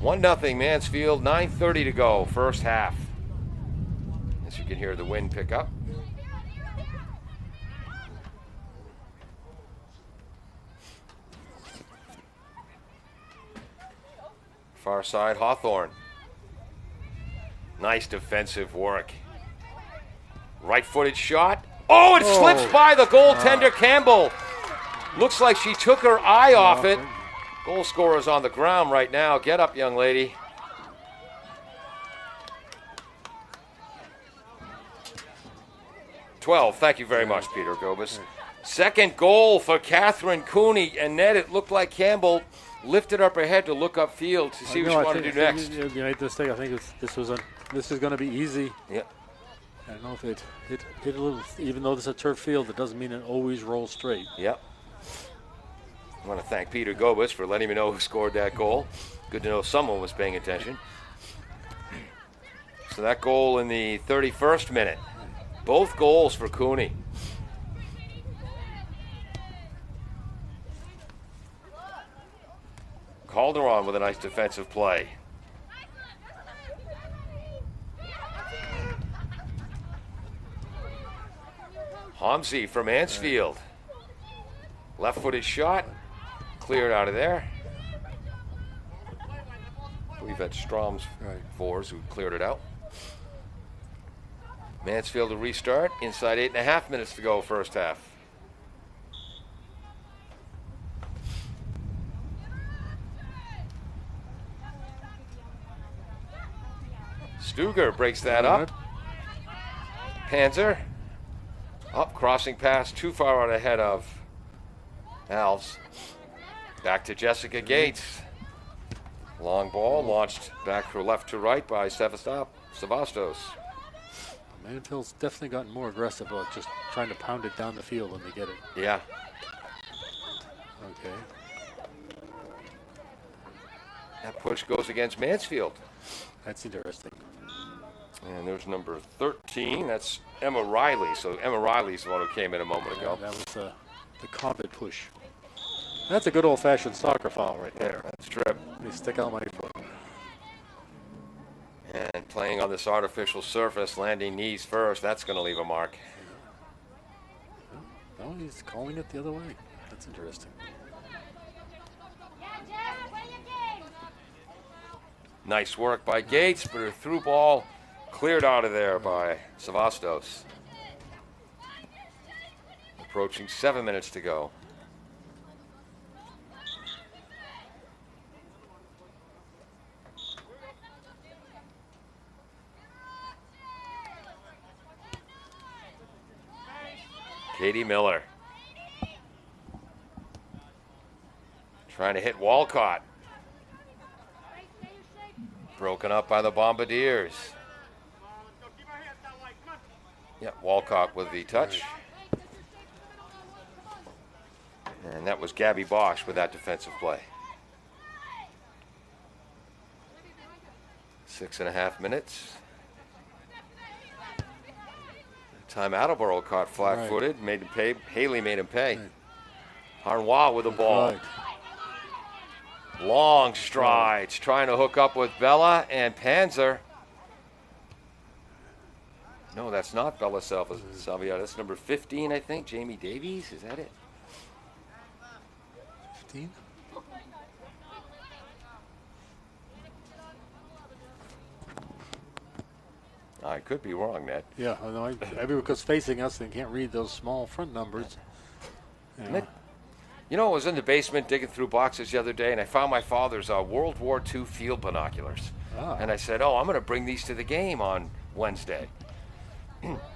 S1: 1-0 Mansfield, 9:30 to go, first half. As you can hear the wind pick up. Far side, Hawthorne. Nice defensive work. Right-footed shot. Oh, it slips by the goaltender, Campbell. Looks like she took her eye off it. Goal scorer's on the ground right now. Get up, young lady. Thank you very much, Peter Gobus. Second goal for Catherine Cooney. And Ned, it looked like Campbell lifted up her head to look upfield to see what she wanted to do next.
S3: You made this thing. I think this is going to be easy.
S1: Yeah.
S3: I don't know if it hit a little. Even though this is a turf field, it doesn't mean it always rolls straight.
S1: Yep. I want to thank Peter Gobus for letting me know who scored that goal. Good to know someone was paying attention. So that goal in the 31st minute. Both goals for Cooney. Calderon with a nice defensive play. Homsey from Mansfield. Left-footed shot. Cleared out of there. I believe that's Strom's fours who cleared it out. Mansfield to restart. Inside 8.5 minutes to go, first half. Stuger breaks that up. Panzer. Up, crossing pass, too far out ahead of Alves. Back to Jessica Gates. Long ball launched back from left to right by Savastos.
S3: Manfield's definitely gotten more aggressive about just trying to pound it down the field when they get it.
S1: Yeah.
S3: Okay.
S1: That push goes against Mansfield.
S3: That's interesting.
S1: And there's number 13. That's Emma Riley. So Emma Riley's the one who came in a moment ago.
S3: That was the combat push. That's a good old-fashioned soccer foul right there.
S1: That's trip.
S3: Let me stick out my foot.
S1: And playing on this artificial surface, landing knees first, that's going to leave a mark.
S3: No, he's calling it the other way. That's interesting.
S1: Nice work by Gates, but her through ball cleared out of there by Savastos. Approaching 7 minutes to go. Katie Miller. Trying to hit Walcott. Broken up by the Bombardiers. Yeah, Walcott with the touch. And that was Gabby Bosch with that defensive play. 6.5 minutes. Time Attleboro caught flat-footed, made him pay. Haley made him pay. Harnois with the ball. Long strides, trying to hook up with Bella and Panzer. No, that's not Bella Salvia. That's number 15, I think. Jamie Davies, is that it?
S3: 15?
S1: I could be wrong, Ned.
S3: Yeah, I know. Everyone's facing us and can't read those small front numbers. Yeah.
S1: You know, I was in the basement digging through boxes the other day, and I found my father's World War II field binoculars. And I said, I'm going to bring these to the game on Wednesday.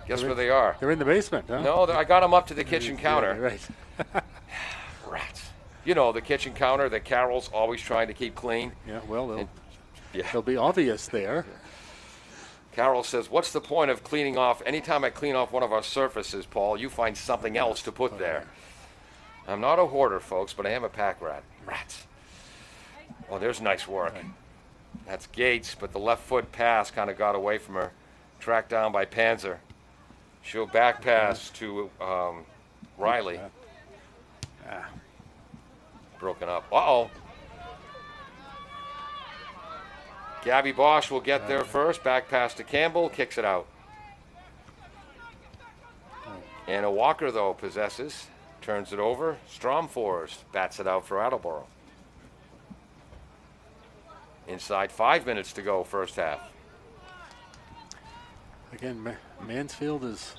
S1: Guess where they are?
S3: They're in the basement, huh?
S1: No, I got them up to the kitchen counter.
S3: Right.
S1: Rats. You know, the kitchen counter that Carol's always trying to keep clean.
S3: Yeah, well,
S1: Yeah.
S3: they'll be obvious there.
S1: Carol says, what's the point of cleaning off? Anytime I clean off one of our surfaces, Paul, you find something else to put there. I'm not a hoarder, folks, but I am a pack rat. Rats. Oh, there's nice work. That's Gates, but the left foot pass kind of got away from her. Tracked down by Panzer. She'll back pass to Riley. Broken up. Uh-oh. Gabby Bosch will get there first. Back pass to Campbell. Kicks it out. Anna Walker, though, possesses. Turns it over. Stromfors bats it out for Attleboro. Inside 5 minutes to go, first half.
S3: Again, Mansfield is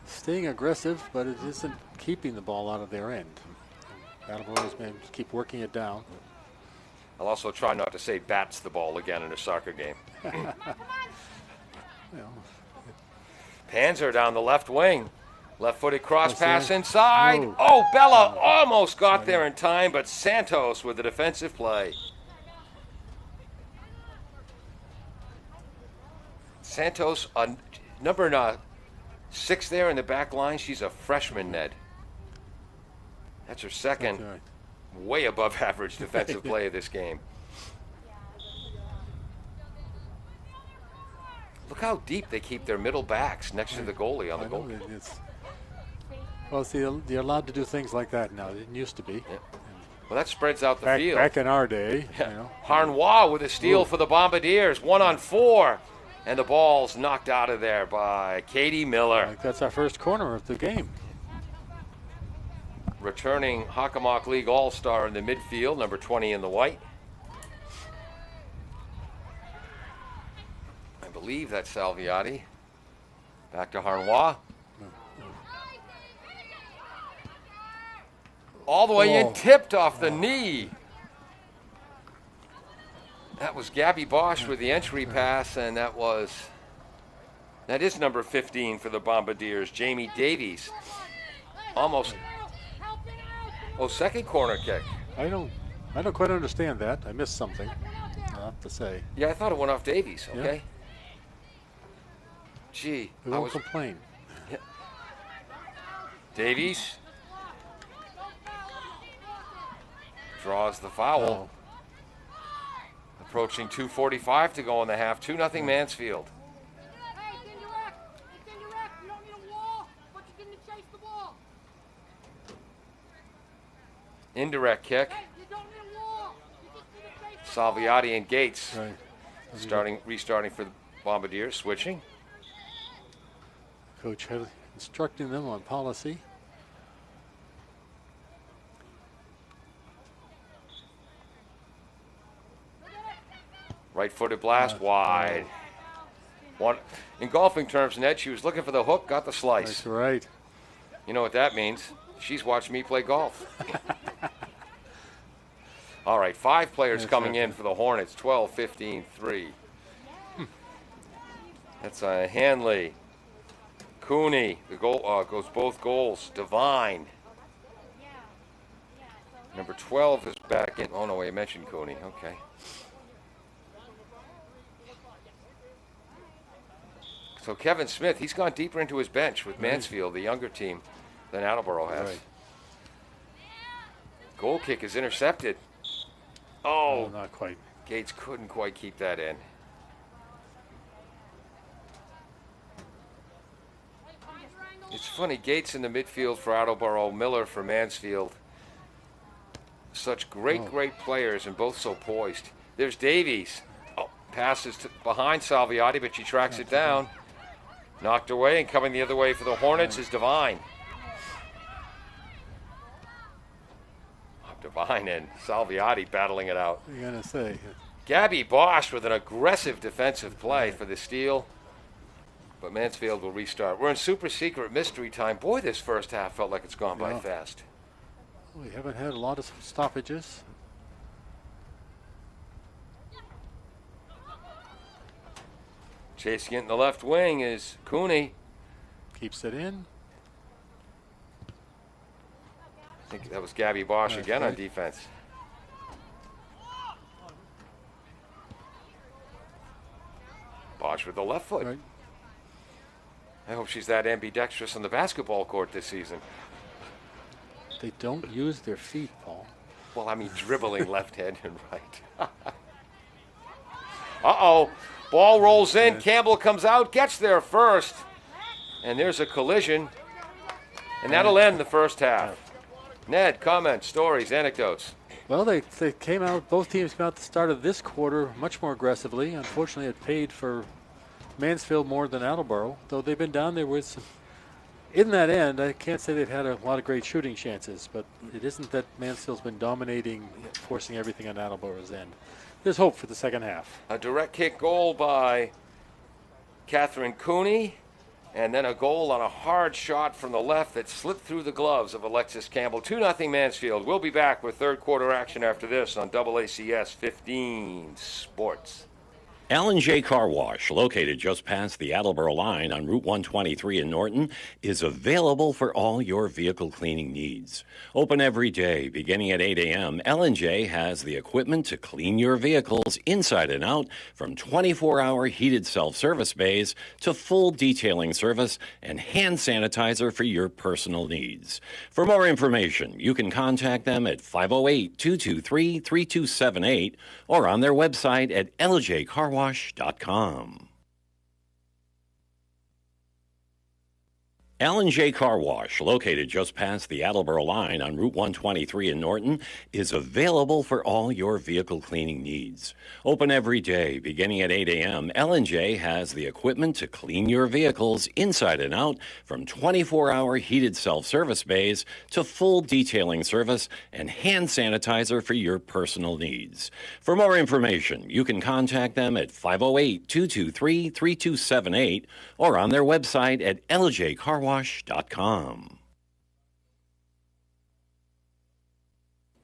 S3: staying aggressive, but it isn't keeping the ball out of their end. Attleboro's man keep working it down.
S1: I'll also try not to say bats the ball again in a soccer game. Panzer down the left wing. Left-footed cross pass inside.
S3: Whoa.
S1: Oh, Bella almost got there in time, but Santos with the defensive play. Santos, number 6 there in the back line. She's a freshman, Ned. That's her second.
S3: That's right.
S1: Way above average defensive play of this game. Look how deep they keep their middle backs next to the goalie on the goal.
S3: Well, see, they're allowed to do things like that now. It didn't used to be.
S1: Yeah. Well, that spreads out the field.
S3: Back in our day.
S1: Yeah.
S3: You know.
S1: Harnois with a steal for the Bombardiers. 1-on-4. And the ball's knocked out of there by Katie Miller.
S3: I think that's our first corner of the game.
S1: Returning Hockomock League All-Star in the midfield, number 20 in the white. I believe that's Salviati. Back to Harnois. All the way in, tipped off the knee. That was Gabby Bosch with the entry pass, and that is number 15 for the Bombardiers, Jamie Davies. Almost. Oh, second corner kick.
S3: I don't quite understand that. I missed something. I'll have to say.
S1: Yeah, I thought it went off Davies. Okay.
S3: Yeah.
S1: Gee,
S3: We won't complain.
S1: Yeah. Davies draws the foul. Approaching 2:45 to go in the half. 2-0 Mansfield. Indirect kick. Salviati and Gates.
S3: Right.
S1: Restarting for the Bombardiers. Switching.
S3: Coach had instructing them on policy.
S1: Right-footed blast wide. One, in golfing terms, Ned, she was looking for the hook, got the slice.
S3: That's right.
S1: You know what that means? She's watched me play golf. All right, 5 players coming in for the Hornets. 12, 15, 3. That's Hanley. Cooney. The goal goes both goals. Devine. Number 12 is back in. Oh, no, I mentioned Cooney. Okay. So Kevin Smith, he's gone deeper into his bench with Mansfield, the younger team, than Attleboro has.
S3: Right.
S1: Goal kick is intercepted. Oh,
S3: not quite.
S1: Gates couldn't quite keep that in. It's funny, Gates in the midfield for Attleboro, Miller for Mansfield. Such great players and both so poised. There's Davies. Oh, passes behind Salviati, but she tracks it down. Knocked away, and coming the other way for the Hornets is Devine. Devine and Salviati battling it out.
S3: What are you going to say?
S1: Gabby Bosch with an aggressive defensive play for the steal. But Mansfield will restart. We're in super secret mystery time. Boy, this first half felt like it's gone by fast.
S3: We haven't had a lot of stoppages.
S1: Chasing it in the left wing is Cooney.
S3: Keeps it in.
S1: I think that was Gabby Bosch again on defense. Bosch with the left foot.
S3: Right.
S1: I hope she's that ambidextrous on the basketball court this season.
S3: They don't use their feet, Paul.
S1: Well, I mean, dribbling left hand and right. Uh-oh. Ball rolls in. Campbell comes out, gets there first. And there's a collision. And that'll end the first half. Ned, comments, stories, anecdotes.
S3: Well, they came out, both teams came out at the start of this quarter much more aggressively. Unfortunately, it paid for Mansfield more than Attleboro, though they've been down there with some. In that end, I can't say they've had a lot of great shooting chances, but it isn't that Mansfield's been dominating, forcing everything on Attleboro's end. There's hope for the second half.
S1: A direct kick goal by Catherine Cooney, and then a goal on a hard shot from the left that slipped through the gloves of Alexis Campbell. 2-0 Mansfield. We'll be back with third quarter action after this on AACS 15 Sports.
S4: L&J Car Wash, located just past the Attleboro line on Route 123 in Norton, is available for all your vehicle cleaning needs. Open every day, beginning at 8 a.m., L&J has the equipment to clean your vehicles inside and out, from 24-hour heated self-service bays to full detailing service and hand sanitizer for your personal needs. For more information, you can contact them at 508-223-3278 or on their website at ljcarwash.com. L&J Car Wash, located just past the Attleboro line on Route 123 in Norton, is available for all your vehicle cleaning needs. Open every day, beginning at 8 a.m., L&J has the equipment to clean your vehicles inside and out, from 24-hour heated self-service bays to full detailing service and hand sanitizer for your personal needs. For more information, you can contact them at 508-223-3278 or on their website at ljcarwash.com.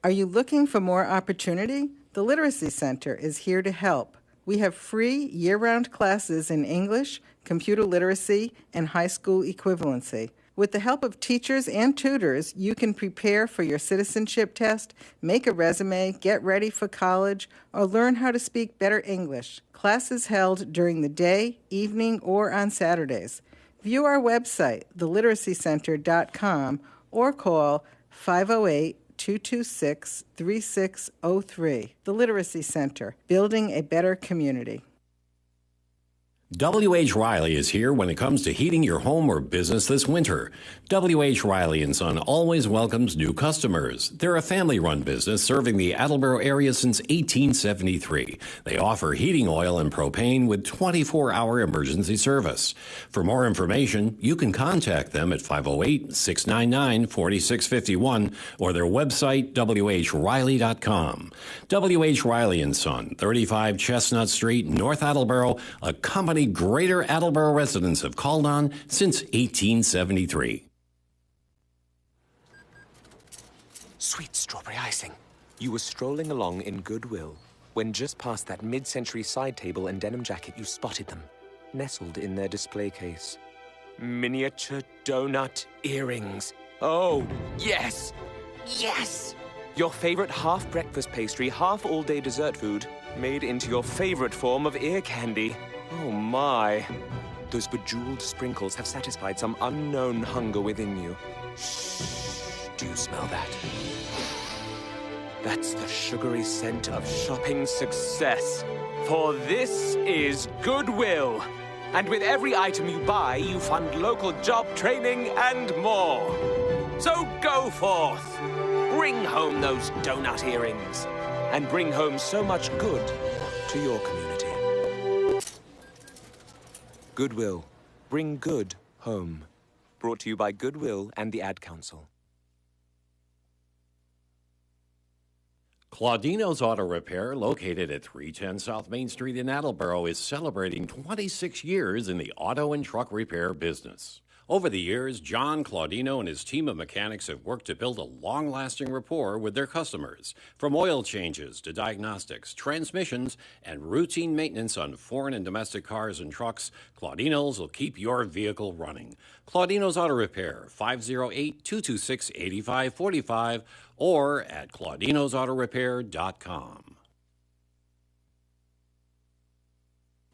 S6: Are you looking for more opportunity? The Literacy Center is here to help. We have free year-round classes in English, computer literacy, and high school equivalency. With the help of teachers and tutors, you can prepare for your citizenship test, make a resume, get ready for college, or learn how to speak better English. Classes held during the day, evening, or on Saturdays. View our website, theliteracycenter.com, or call 508-226-3603. The Literacy Center, building a better community.
S4: W.H. Riley is here when it comes to heating your home or business this winter. W.H. Riley & Son always welcomes new customers. They're a family-run business serving the Attleboro area since 1873. They offer heating oil and propane with 24-hour emergency service. For more information, you can contact them at 508-699-4651 or their website, whriley.com. W.H. Riley & Son, 35 Chestnut Street, North Attleboro, a company Greater Attleboro residents have called on since 1873.
S7: Sweet strawberry icing. You were strolling along in Goodwill when just past that mid-century side table and denim jacket you spotted them, nestled in their display case. Miniature donut earrings. Oh, yes! Yes! Your favorite half-breakfast pastry, half-all-day dessert food, made into your favorite form of ear candy. Oh, my. Those bejeweled sprinkles have satisfied some unknown hunger within you. Shh. Do you smell that? That's the sugary scent of shopping success. For this is Goodwill. And with every item you buy, you fund local job training and more. So go forth. Bring home those donut earrings. And bring home so much good to your community. Goodwill. Bring good home. Brought to you by Goodwill and the Ad Council.
S4: Claudino's Auto Repair, located at 310 South Main Street in Attleboro, is celebrating 26 years in the auto and truck repair business. Over the years, John Claudino and his team of mechanics have worked to build a long-lasting rapport with their customers. From oil changes to diagnostics, transmissions, and routine maintenance on foreign and domestic cars and trucks, Claudino's will keep your vehicle running. Claudino's Auto Repair, 508-226-8545 or at claudinosautorepair.com.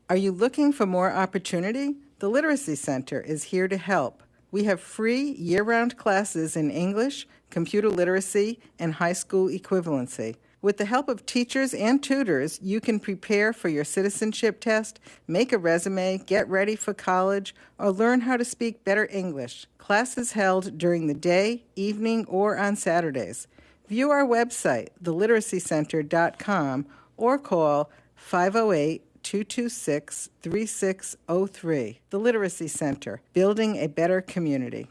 S6: Are you looking for more opportunity? The Literacy Center is here to help. We have free year-round classes in English, computer literacy, and high school equivalency. With the help of teachers and tutors, you can prepare for your citizenship test, make a resume, get ready for college, or learn how to speak better English. Classes held during the day, evening, or on Saturdays. View our website, theliteracycenter.com, or call 508-226-3603. The Literacy Center, building a better community.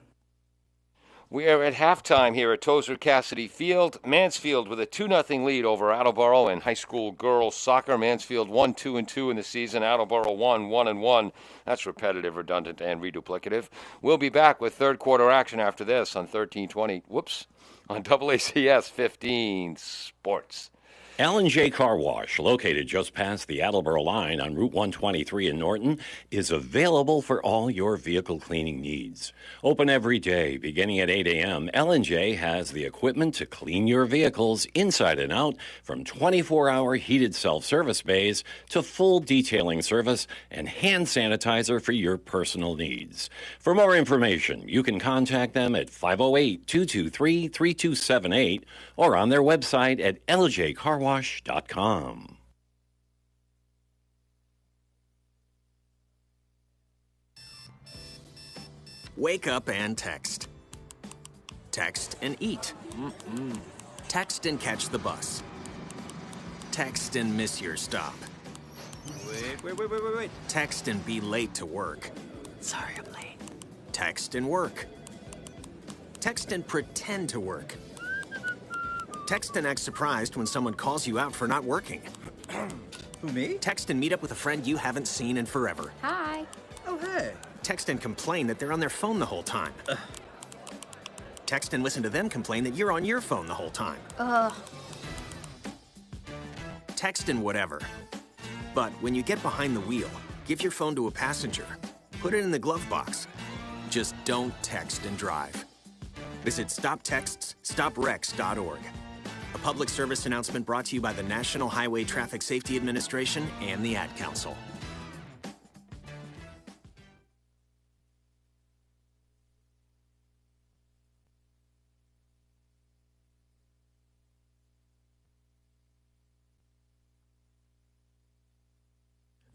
S1: We are at halftime here at Tozer Cassidy Field. Mansfield with a 2-0 lead over Attleboro in high school girls soccer. Mansfield 1-2-2 in the season. Attleboro 1-1-1. That's repetitive, redundant, and reduplicative. We'll be back with third quarter action after this on 1320. On AACS 15 Sports.
S4: L&J Car Wash, located just past the Attleboro line on Route 123 in Norton, is available for all your vehicle cleaning needs. Open every day, beginning at 8 a.m., L&J has the equipment to clean your vehicles inside and out, from 24-hour heated self-service bays to full detailing service and hand sanitizer for your personal needs. For more information, you can contact them at 508-223-3278 or on their website at ljcarwash.com.
S8: Wake up and text. Text and eat. Text and catch the bus. Text and miss your stop. Wait. Text and be late to work. Sorry, I'm late. Text and work. Text and pretend to work. Text and act surprised when someone calls you out for not working.
S9: Who, me?
S8: Text and meet up with a friend you haven't seen in forever.
S10: Hi.
S9: Oh, hey.
S8: Text and complain that they're on their phone the whole time. Text and listen to them complain that you're on your phone the whole time. Text and whatever. But when you get behind the wheel, give your phone to a passenger. Put it in the glove box. Just don't text and drive. Visit StopTextsStopWrecks.org. A public service announcement brought to you by the National Highway Traffic Safety Administration and the Ad Council.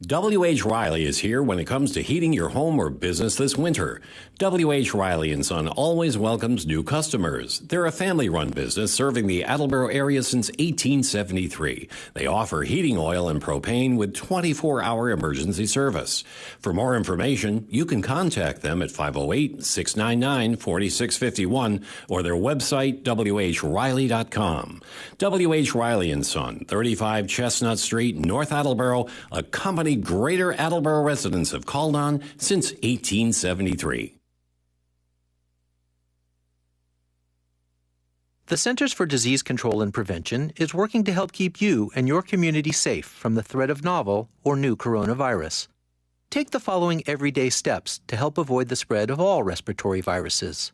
S4: W.H. Riley is here when it comes to heating your home or business this winter. W.H. Riley & Son always welcomes new customers. They're a family-run business serving the Attleboro area since 1873. They offer heating oil and propane with 24-hour emergency service. For more information, you can contact them at 508-699-4651 or their website, whriley.com. W.H. Riley & Son, 35 Chestnut Street, North Attleboro, a company Greater Attleboro residents have called on since 1873.
S11: The Centers for Disease Control and Prevention is working to help keep you and your community safe from the threat of novel or new coronavirus. Take the following everyday steps to help avoid the spread of all respiratory viruses.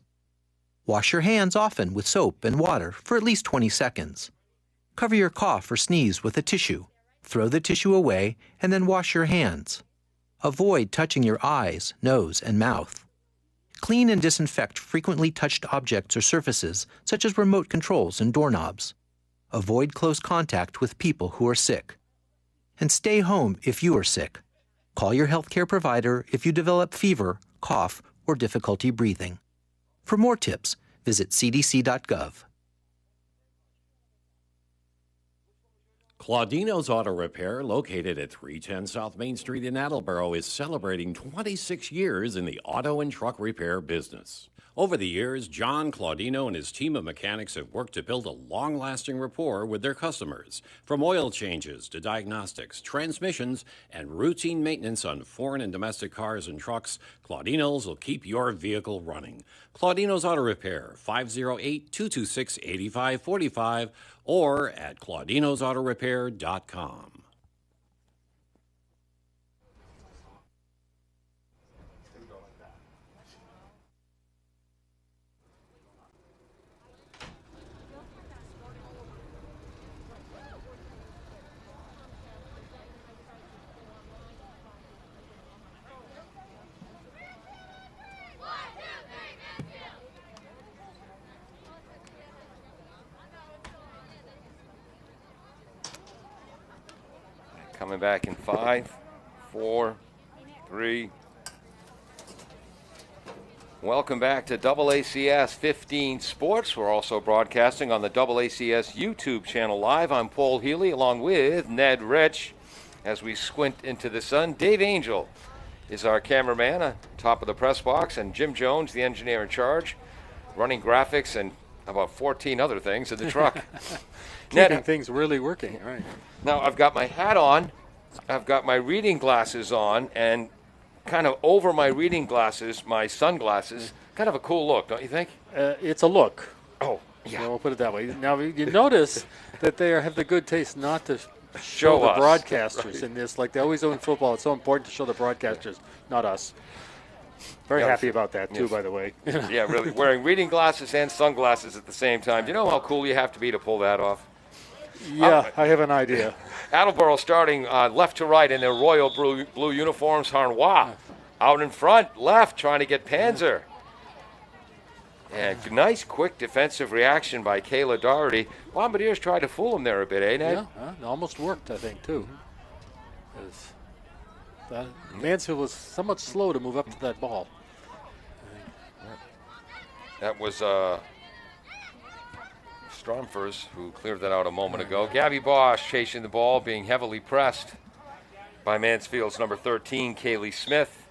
S11: Wash your hands often with soap and water for at least 20 seconds. Cover your cough or sneeze with a tissue. Throw the tissue away and then wash your hands. Avoid touching your eyes, nose, and mouth. Clean and disinfect frequently touched objects or surfaces, such as remote controls and doorknobs. Avoid close contact with people who are sick. And stay home if you are sick. Call your healthcare provider if you develop fever, cough, or difficulty breathing. For more tips, visit cdc.gov.
S4: Claudino's Auto Repair, located at 310 South Main Street in Attleboro, is celebrating 26 years in the auto and truck repair business. Over the years, John Claudino and his team of mechanics have worked to build a long-lasting rapport with their customers. From oil changes to diagnostics, transmissions, and routine maintenance on foreign and domestic cars and trucks, Claudino's will keep your vehicle running. Claudino's Auto Repair, 508-226-8545 or at claudinosautorepair.com.
S1: Coming back in 5, 4, 3. Welcome back to AACS 15 Sports. We're also broadcasting on the AACS YouTube channel live. I'm Paul Healy along with Ned Rich. As we squint into the sun, Dave Angel is our cameraman on top of the press box, and Jim Jones, the engineer in charge, running graphics and about 14 other things in the truck.
S3: Keeping things really working, right.
S1: Now, I've got my hat on, I've got my reading glasses on, and kind of over my reading glasses, my sunglasses, kind of a cool look, don't you think?
S3: It's a look.
S1: Oh, yeah.
S3: We'll put it that way. Now, you notice that they have the good taste not to show the
S1: us.
S3: broadcasters
S1: Right.
S3: in this. Like they always do in football, it's so important to show the broadcasters, not us. Very happy about that, too, by the way.
S1: Yeah, really. Wearing reading glasses and sunglasses at the same time. Do you know how cool you have to be to pull that off?
S3: Yeah, I have an idea.
S1: Attleboro starting left to right in their royal blue uniforms. Harnois out in front, left, trying to get Panzer. And nice, quick defensive reaction by Kayla Doherty. Bombardiers tried to fool him there a bit, eh, Ned?
S3: Yeah, it almost worked, I think, too. Mansfield was somewhat slow to move up to that ball.
S1: That was Stromfers who cleared that out a moment ago. Gabby Bosch chasing the ball, being heavily pressed by Mansfield's number 13, Kaylee Smith.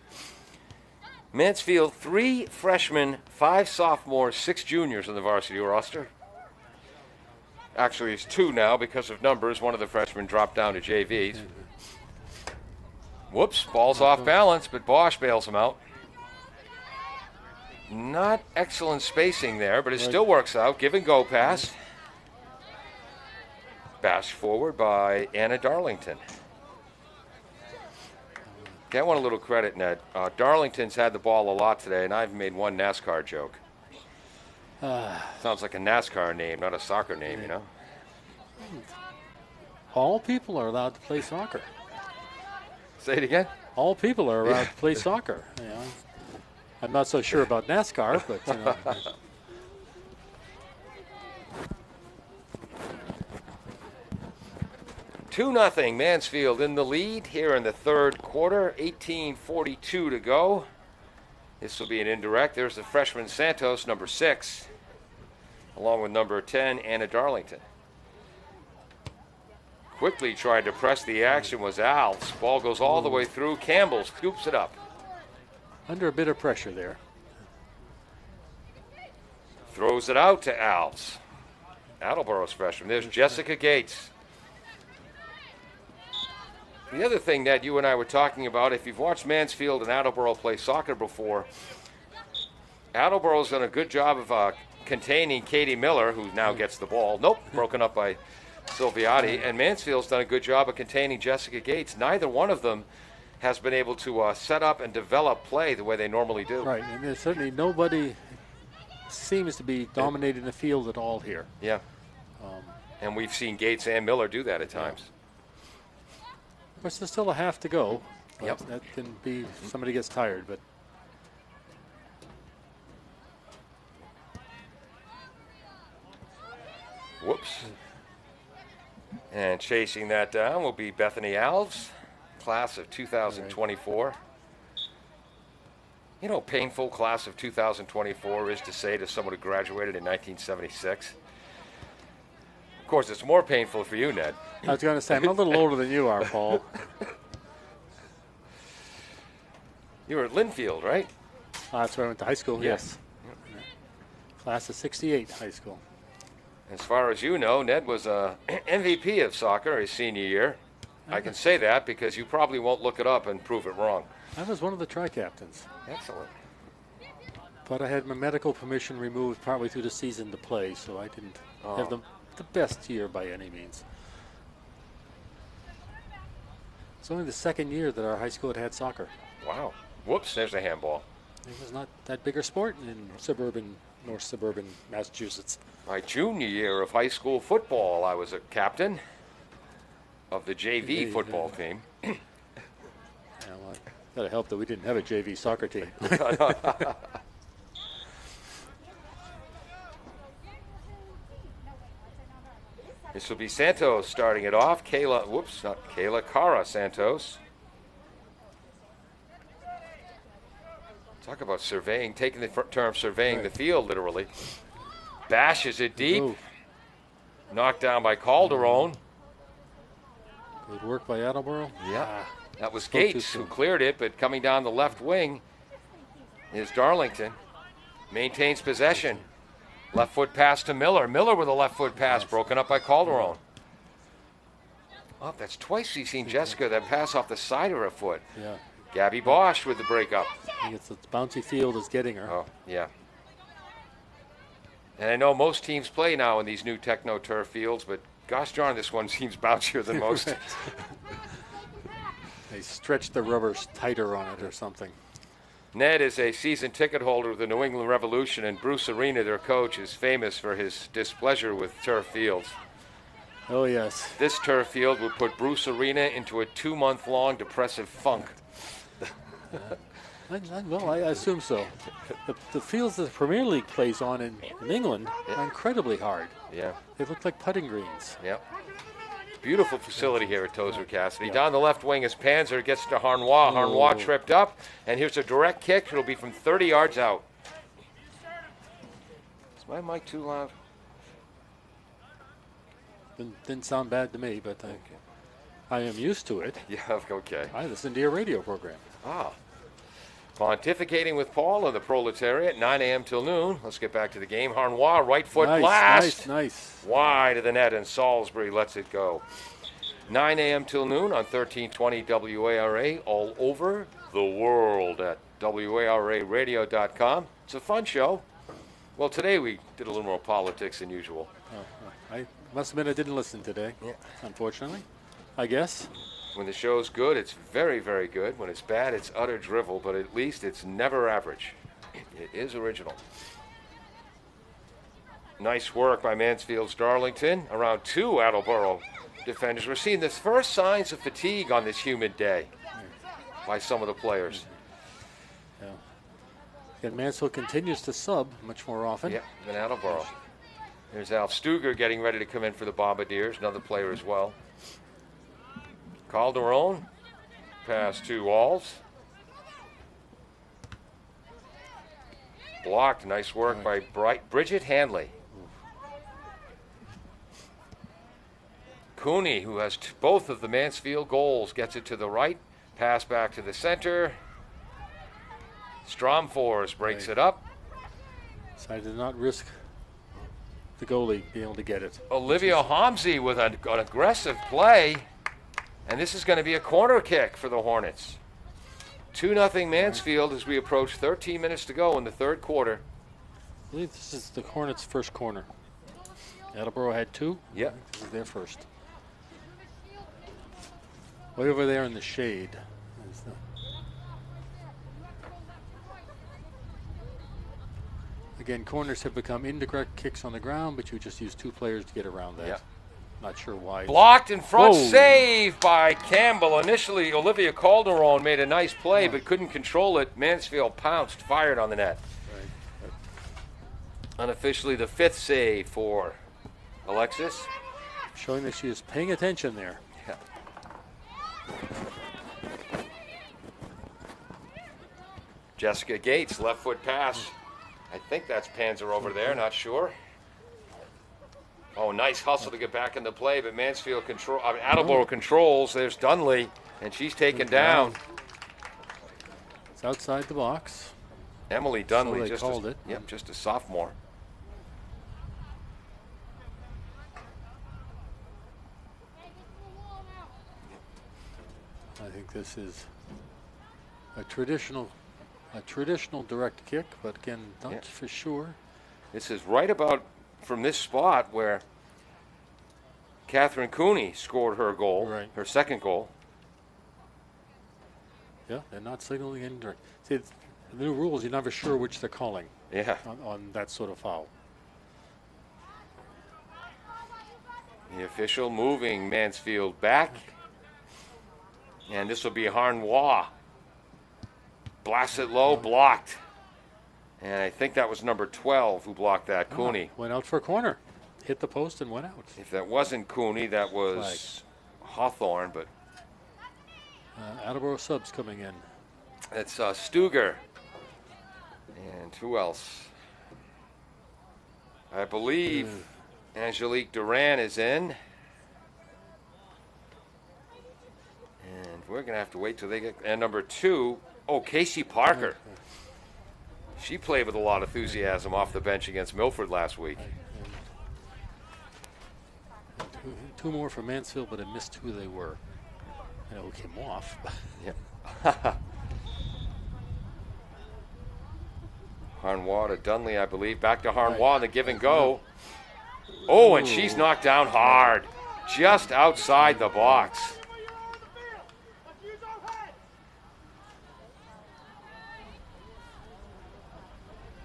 S1: Mansfield, 3 freshmen, 5 sophomores, 6 juniors on the varsity roster. Actually, it's 2 now because of numbers. One of the freshmen dropped down to JVs. Whoops, ball's off balance, but Bosch bails him out. Not excellent spacing there, but it still works out. Give and go pass. Bashed forward by Anna Darlington. Okay, I want a little credit, Ned. Darlington's had the ball a lot today, and I've made one NASCAR joke. Sounds like a NASCAR name, not a soccer name, you know?
S3: All people are allowed to play soccer.
S1: Say it again?
S3: All people are allowed to play soccer. You know? I'm not so sure about NASCAR, but you know.
S1: 2-0 Mansfield in the lead here in the third quarter. 18:42 to go. This will be an indirect. There's the freshman Santos, number 6, along with number 10, Anna Darlington. Quickly tried to press the action was Alves. Ball goes all the way through. Campbell scoops it up.
S3: Under a bit of pressure there.
S1: Throws it out to Alves. Attleboro's freshman. There's Jessica Gates. The other thing that you and I were talking about, if you've watched Mansfield and Attleboro play soccer before, Attleboro's done a good job of containing Katie Miller, who now gets the ball. Nope, broken up by Silviati. And Mansfield's done a good job of containing Jessica Gates. Neither one of them has been able to set up and develop play the way they normally do.
S3: Right, and there's certainly nobody seems to be dominating the field at all here.
S1: Yeah. And we've seen Gates and Miller do that at times.
S3: Of course, there's still a half to go.
S1: Yep.
S3: That can be somebody gets tired, but
S1: whoops. And chasing that down will be Bethany Alves, class of 2024. You know, painful class of 2024 is to say to someone who graduated in 1976. Of course, it's more painful for you, Ned.
S3: I was going to say, I'm a little older than you are, Paul.
S1: You were at Linfield, right?
S3: That's where I went to high school,
S1: Yeah.
S3: yes. Class of 68 high school.
S1: As far as you know, Ned was a MVP of soccer his senior year. I can say that because you probably won't look it up and prove it wrong.
S3: I was one of the tri-captains.
S1: Excellent.
S3: But I had my medical permission removed partway through the season to play, so I didn't have the best year by any means. It's only the second year that our high school had soccer.
S1: Wow. Whoops, there's a handball.
S3: It was not that big a sport in north suburban Massachusetts.
S1: My junior year of high school football, I was a captain of the JV football team.
S3: Yeah, well, gotta help that we didn't have a JV soccer team.
S1: This will be Santos starting it off. Cara Santos. Talk about surveying, taking the term surveying the field literally. Bashes it deep.
S3: Ooh.
S1: Knocked down by Calderon.
S3: Good work by Attleboro.
S1: Yeah. That was Gates who cleared it, but coming down the left wing is Darlington. Maintains possession. Left foot pass to Miller. Miller with a left foot pass, broken up by Calderon. Oh, that's twice he's seen Jessica that pass off the side of her foot.
S3: Yeah.
S1: Gabby Bosch with the breakup.
S3: I think it's the bouncy field is getting her.
S1: Oh, yeah. And I know most teams play now in these new techno turf fields, but gosh darn, this one seems bouncier than most.
S3: They stretched the rubbers tighter on it or something.
S1: Ned is a season ticket holder of the New England Revolution, and Bruce Arena, their coach, is famous for his displeasure with turf fields.
S3: Oh, yes.
S1: This turf field would put Bruce Arena into a 2-month-long depressive funk.
S3: I assume so. The fields that the Premier League plays on in England are incredibly hard.
S1: Yeah.
S3: They look like putting greens.
S1: Yep. Beautiful facility here at Tozer Cassidy. Down the left wing as Panzer gets to Harnois. Harnois tripped up, and here's a direct kick. It'll be from 30 yards out. Is my mic too loud?
S3: Didn't sound bad to me, but I am used to it.
S1: Yeah, okay.
S3: I listen to your radio program.
S1: Ah. Pontificating with Paul and the Proletariat, 9 a.m. till noon. Let's get back to the game. Harnois, right foot blast.
S3: Nice.
S1: Wide of the net, and Salisbury lets it go. 9 a.m. till noon on 1320 WARA, all over the world at WARAradio.com. It's a fun show. Well, today we did a little more politics than usual.
S3: I must admit I didn't listen today, unfortunately, I guess.
S1: When the show's good, it's very, very good. When it's bad, it's utter drivel, but at least it's never average. It is original. Nice work by Mansfield's Darlington. Around 2 Attleboro defenders. We're seeing the first signs of fatigue on this humid day by some of the players.
S3: Yeah. And Mansfield continues to sub much more often.
S1: Yeah, than Attleboro. There's Alf Stuger getting ready to come in for the Bombardiers, another player as well. Calderon, pass to Walls. Blocked, nice work by Bridget Hanley. Cooney, who has both of the Mansfield goals, gets it to the right. Pass back to the center. Stromfors breaks it up.
S3: Decided to not risk the goalie being able to get it.
S1: Olivia Homsey with an aggressive play. And this is going to be a corner kick for the Hornets. 2-0 Mansfield as we approach 13 minutes to go in the third quarter.
S3: I believe this is the Hornets' first corner. Attleboro had 2.
S1: Yep.
S3: This is their first. Way over there in the shade. Again, corners have become indirect kicks on the ground, but you just use 2 players to get around that.
S1: Yep.
S3: Not sure why.
S1: Blocked in front,
S3: Whoa.
S1: Save by Campbell. Initially, Olivia Calderon made a nice play, but couldn't control it. Mansfield pounced, fired on the net.
S3: Right.
S1: Unofficially, the 5th save for Alexis.
S3: Showing that she is paying attention there.
S1: Yeah. Jessica Gates, left foot pass. I think that's Panzer over there, not sure. Oh, nice hustle to get back into play, but Mansfield Attleboro controls. There's Dunley, and she's taken down.
S3: It's outside the box.
S1: Emily Dunley,
S3: So they called it.
S1: Yep, just a sophomore.
S3: this is a traditional direct kick, but again, not for sure.
S1: This is right about from this spot where Catherine Cooney scored her goal, her second goal.
S3: Yeah, they're not signaling in direct. See, the new rules, you're never sure which they're calling.
S1: Yeah.
S3: On that sort of foul.
S1: The official moving Mansfield back. And this will be Harnois. Blasts it low, blocked. And I think that was number 12 who blocked that, Cooney.
S3: Went out for a corner. Hit the post and went out.
S1: If that wasn't Cooney, that was Hawthorne, but...
S3: Attleboro subs coming in.
S1: It's Stuger. And who else? I believe Angelique Duran is in. And we're going to have to wait till they get... And number 2, Casey Parker. She played with a lot of enthusiasm off the bench against Milford last week.
S3: Two more for Mansfield, but I missed who they were. I know who came off.
S1: Yeah. Harnois to Dunley, I believe. Back to Harnois, the give and go. Oh, and she's knocked down hard. Just outside the box.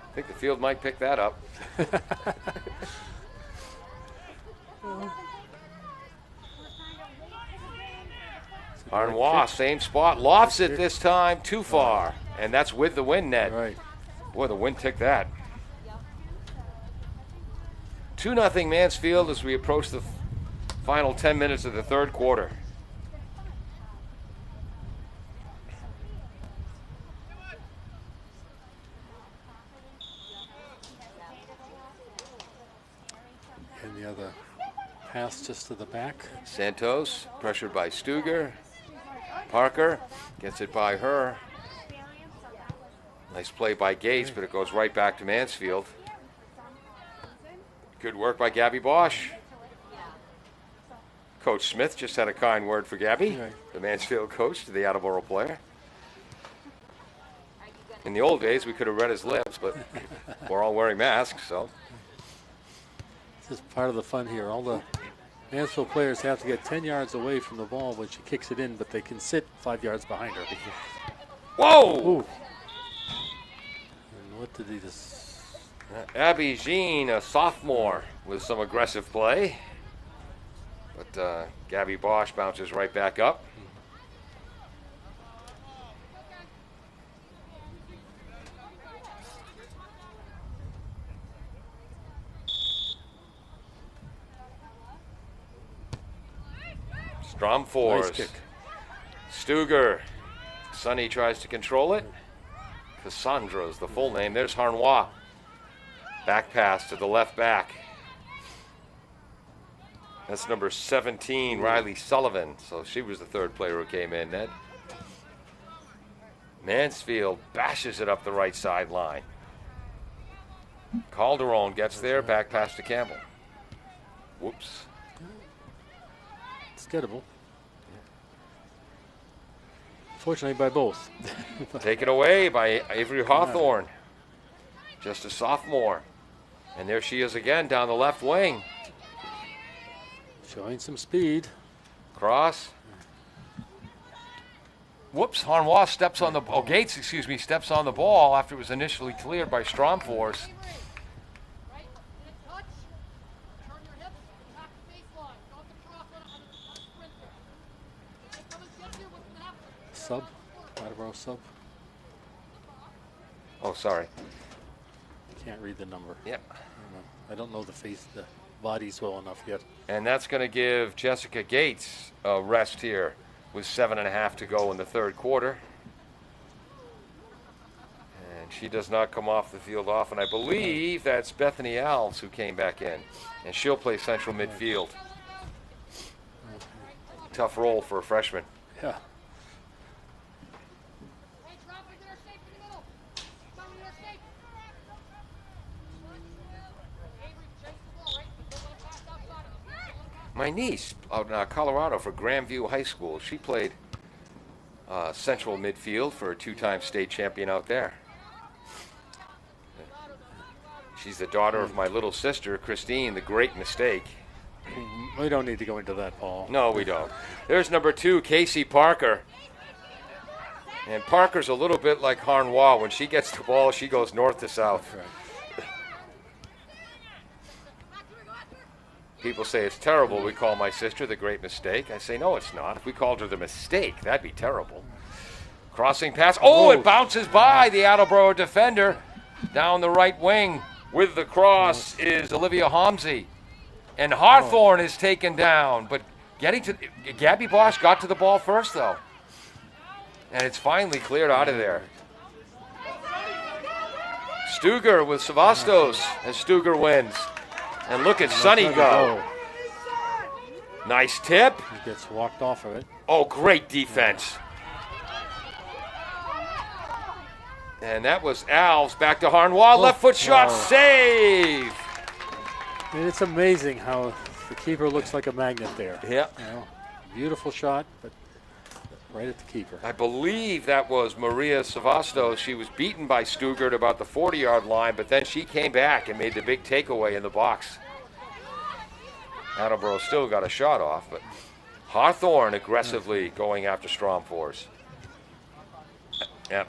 S1: I think the field might pick that up. Harnois, same spot, lofts it this time, too far. And that's with the wind net.
S3: Right.
S1: Boy, the wind took that. 2-0 Mansfield as we approach the final 10 minutes of the third quarter.
S3: And the other pass just to the back.
S1: Santos, pressured by Stuger. Parker gets it by her. Nice play by Gates, but it goes right back to Mansfield. Good work by Gabby Bosch. Coach Smith just had a kind word for Gabby, the Mansfield coach to the Attleboro player. In the old days, we could have read his lips, but we're all wearing masks, so.
S3: This is part of the fun here. All the Mansfield players have to get 10 yards away from the ball when she kicks it in, but they can sit 5 yards behind her.
S1: Whoa!
S3: Ooh. And what did he just...
S1: Abby Jean, a sophomore, with some aggressive play. But Gabby Bosch bounces right back up. Stromfors.
S3: Nice kick.
S1: Stuger. Sonny tries to control it. Cassandra's the full name. There's Harnois. Back pass to the left back. That's number 17, Riley Sullivan. So she was the third player who came in, Ned. Mansfield bashes it up the right sideline. Calderon gets there, back pass to Campbell. Whoops.
S3: It's gettable. Fortunately by both.
S1: Taken away by Avery Hawthorne. Just a sophomore. And there she is again down the left wing.
S3: Showing some speed.
S1: Cross. Whoops, Harnois steps on the Gates, steps on the ball after it was initially cleared by Stromfors.
S3: Sub. Attleboro sub.
S1: Oh, sorry.
S3: Can't read the number.
S1: Yep.
S3: I don't know the bodies well enough yet.
S1: And that's going to give Jessica Gates a rest here with 7.5 to go in the third quarter. And she does not come off the field often. I believe that's Bethany Alves who came back in. And she'll play central midfield. Tough role for a freshman.
S3: Yeah.
S1: My niece out in Colorado for Grandview High School, she played central midfield for a two-time state champion out there. She's the daughter of my little sister, Christine, the Great Mistake.
S3: We don't need to go into that, Paul.
S1: No, we don't. There's number 2, Casey Parker. And Parker's a little bit like Harnois. When she gets the ball, she goes north to south.
S3: That's right.
S1: People say it's terrible. We call my sister the Great Mistake. I say, no, it's not. If we called her the Mistake, that'd be terrible. Crossing pass. Oh, it bounces by the Attleboro defender. Down the right wing with the cross is Olivia Homsey. And Hawthorne is taken down. But Gabby Bosch got to the ball first, though. And it's finally cleared out of there. Stuger with Savastos as Stuger wins. And look at Sonny go. Nice tip.
S3: He gets walked off of it.
S1: Oh, great defense. And that was Alves. Back to Harnois. Left foot shot. Save.
S3: I mean, it's amazing how the keeper looks like a magnet there.
S1: Yeah.
S3: You know, beautiful shot, but right at the keeper.
S1: I believe that was Maria Savastos. She was beaten by Stuger at about the 40-yard line, but then she came back and made the big takeaway in the box. Attleboro still got a shot off, but Hawthorne aggressively going after Stromfors. Yep.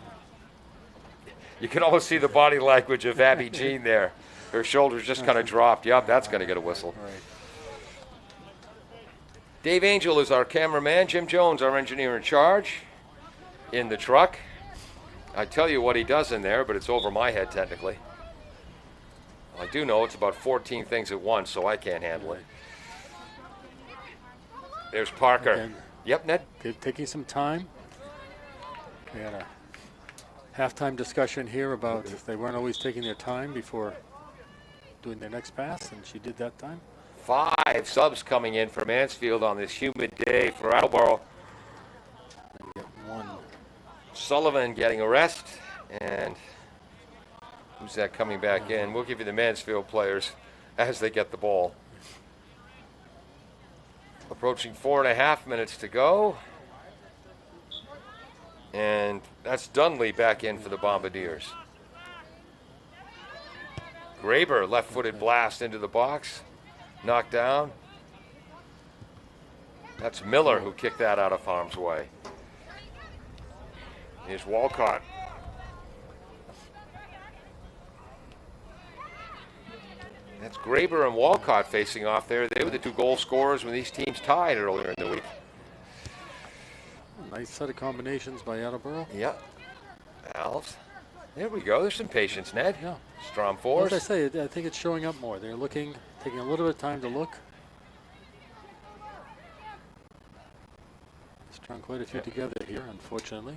S1: You can almost see the body language of Abby Jean there. Her shoulders just kind of dropped. Yep, that's going to get a whistle.
S3: Right.
S1: Dave Angel is our cameraman. Jim Jones, our engineer in charge, in the truck. I tell you what he does in there, but it's over my head technically. I do know it's about 14 things at once, so I can't handle it. There's Parker.
S3: Again,
S1: yep, Ned.
S3: Taking some time. We had a halftime discussion here about they weren't always taking their time before doing their next pass, and she did that time.
S1: 5 subs coming in for Mansfield on this humid day for Attleboro.
S3: One.
S1: Sullivan getting a rest, and who's that coming back in? We'll give you the Mansfield players as they get the ball. Approaching 4.5 minutes to go. And that's Dunley back in for the Bombardiers. Graber, left-footed blast into the box. Knocked down. That's Miller who kicked that out of harm's way. Here's Walcott. That's Graber and Walcott facing off there. They were the 2 goal scorers when these teams tied earlier in the week.
S3: Nice set of combinations by Attleboro.
S1: Yep. Alves. There we go. There's some patience, Ned.
S3: Yeah.
S1: Stromfors.
S3: As I say, I think it's showing up more. They're looking, taking a little bit of time to look. Strung quite a few together here, unfortunately.